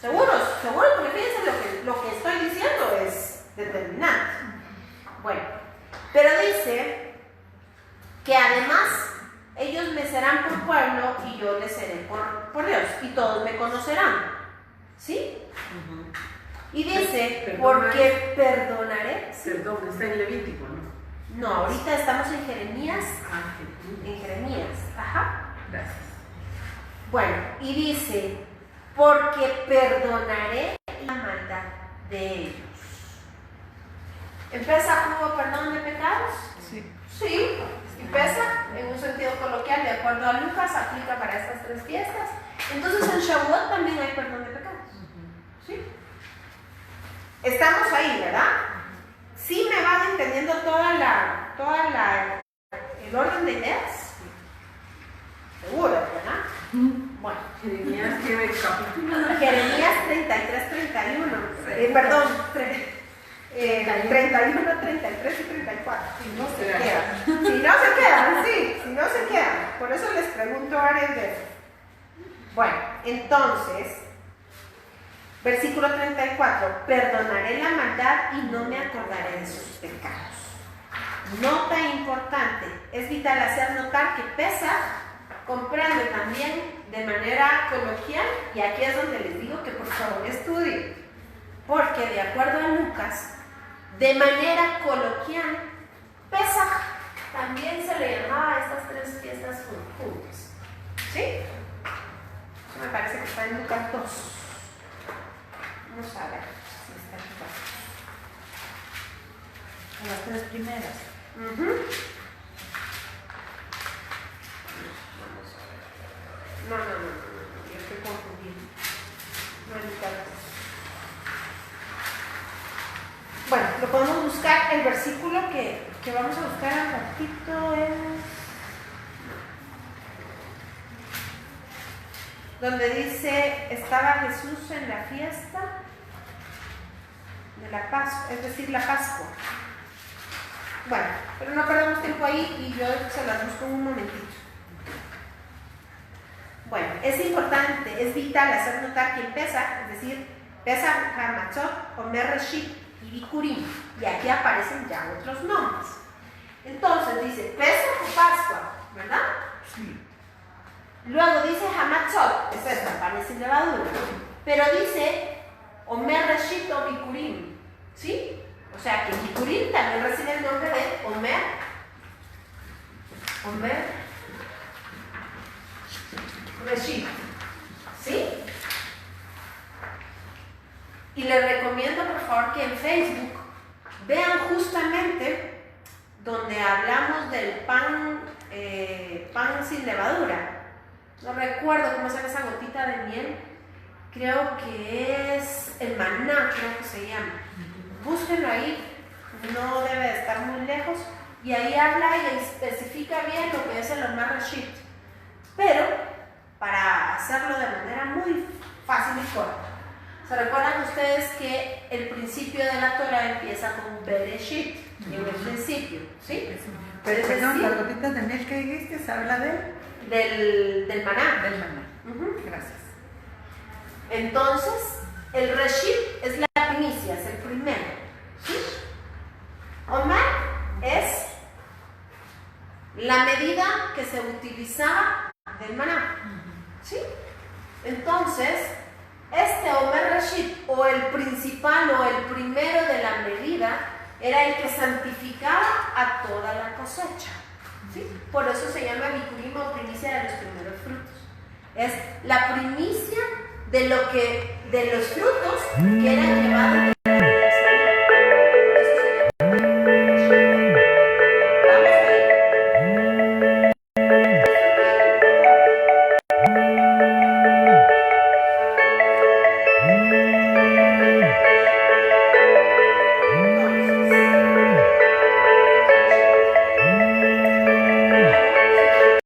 ¿Seguros? Seguro, porque fíjense lo que estoy diciendo es determinante. Bueno, pero dice que además ellos me serán por pueblo y yo les seré por Dios, y todos me conocerán. ¿Sí? Y dice, porque perdonaré. Perdón, está en Levítico, ¿no? No, ahorita estamos en Jeremías. En Jeremías, ajá. Gracias. Bueno, y dice, porque perdonaré la maldad de ellos. ¿En Pesaj hubo perdón de pecados? Sí. Sí, y Pesaj, en un sentido coloquial, de acuerdo a Lucas, aplica para estas 3 fiestas. Entonces en Shavuot también hay perdón de pecados. ¿Sí? Estamos ahí, ¿verdad? ¿Sí me van entendiendo el orden de ideas? Seguro, ¿verdad? Bueno. Jeremías, ¿qué capítulo? Jeremías 33, 31. Perdón, 31, 33 y 34. Si no se quedan. Si no se quedan, sí, si no se quedan. Por eso les pregunto varias veces. Bueno, entonces, versículo 34. Perdonaré la maldad y no me acordaré de sus pecados. Nota importante. Es vital hacer notar que Pesaj comprende también de manera coloquial, y aquí es donde les digo que por favor estudien, porque de acuerdo a Lucas, de manera coloquial, Pesaj también se le llamaba a estas 3 fiestas juntas. ¿Sí? Eso me parece que está en Lucas 2. Vamos a ver si está en Lucas 2. Las 3 primeras. No, yo estoy confundiendo. No es Lucas 2. Bueno, lo podemos buscar. El versículo que vamos a buscar al ratito es donde dice, estaba Jesús en la fiesta de la Pascua, es decir, la Pascua. Bueno, pero no perdamos tiempo ahí y yo se las busco un momentito. Bueno, es importante, es vital hacer notar que en Pesaj, es decir, Pesaj, Hamatzot, Omer Reshit y Bikurim, y aquí aparecen ya otros nombres. Entonces dice Pesaj o Pascua, ¿verdad? Sí. Luego dice Hamatzot, es esta, panes sin levadura, pero dice Omer Reshit o Bikurim, ¿sí? O sea que Bikurim también recibe el nombre de Omer Reshit, ¿sí? Y les recomiendo por favor que en Facebook vean justamente donde hablamos del pan sin levadura. No recuerdo cómo se llama esa gotita de miel, creo que es el maná, creo que se llama. Búsquenlo ahí, no debe de estar muy lejos, y ahí habla y especifica bien lo que es el Omer Reshit, pero para hacerlo de manera muy fácil y corta. ¿Se recuerdan ustedes que el principio de la Torah empieza con Bereshit, en el principio, ¿sí? Pero perdón, las gotitas de miel que dijiste, ¿se habla del maná? Del maná. Gracias. Entonces, el Reshit es la primicia, es el primero, ¿sí? Omer es la medida que se utilizaba del maná, ¿sí? Entonces, este Omer Reshit, o el principal o el primero de la medida, era el que santificaba a toda la cosecha, ¿sí? Por eso se llama Bikurim o primicia de los primeros frutos. Es la primicia de los frutos que eran llevados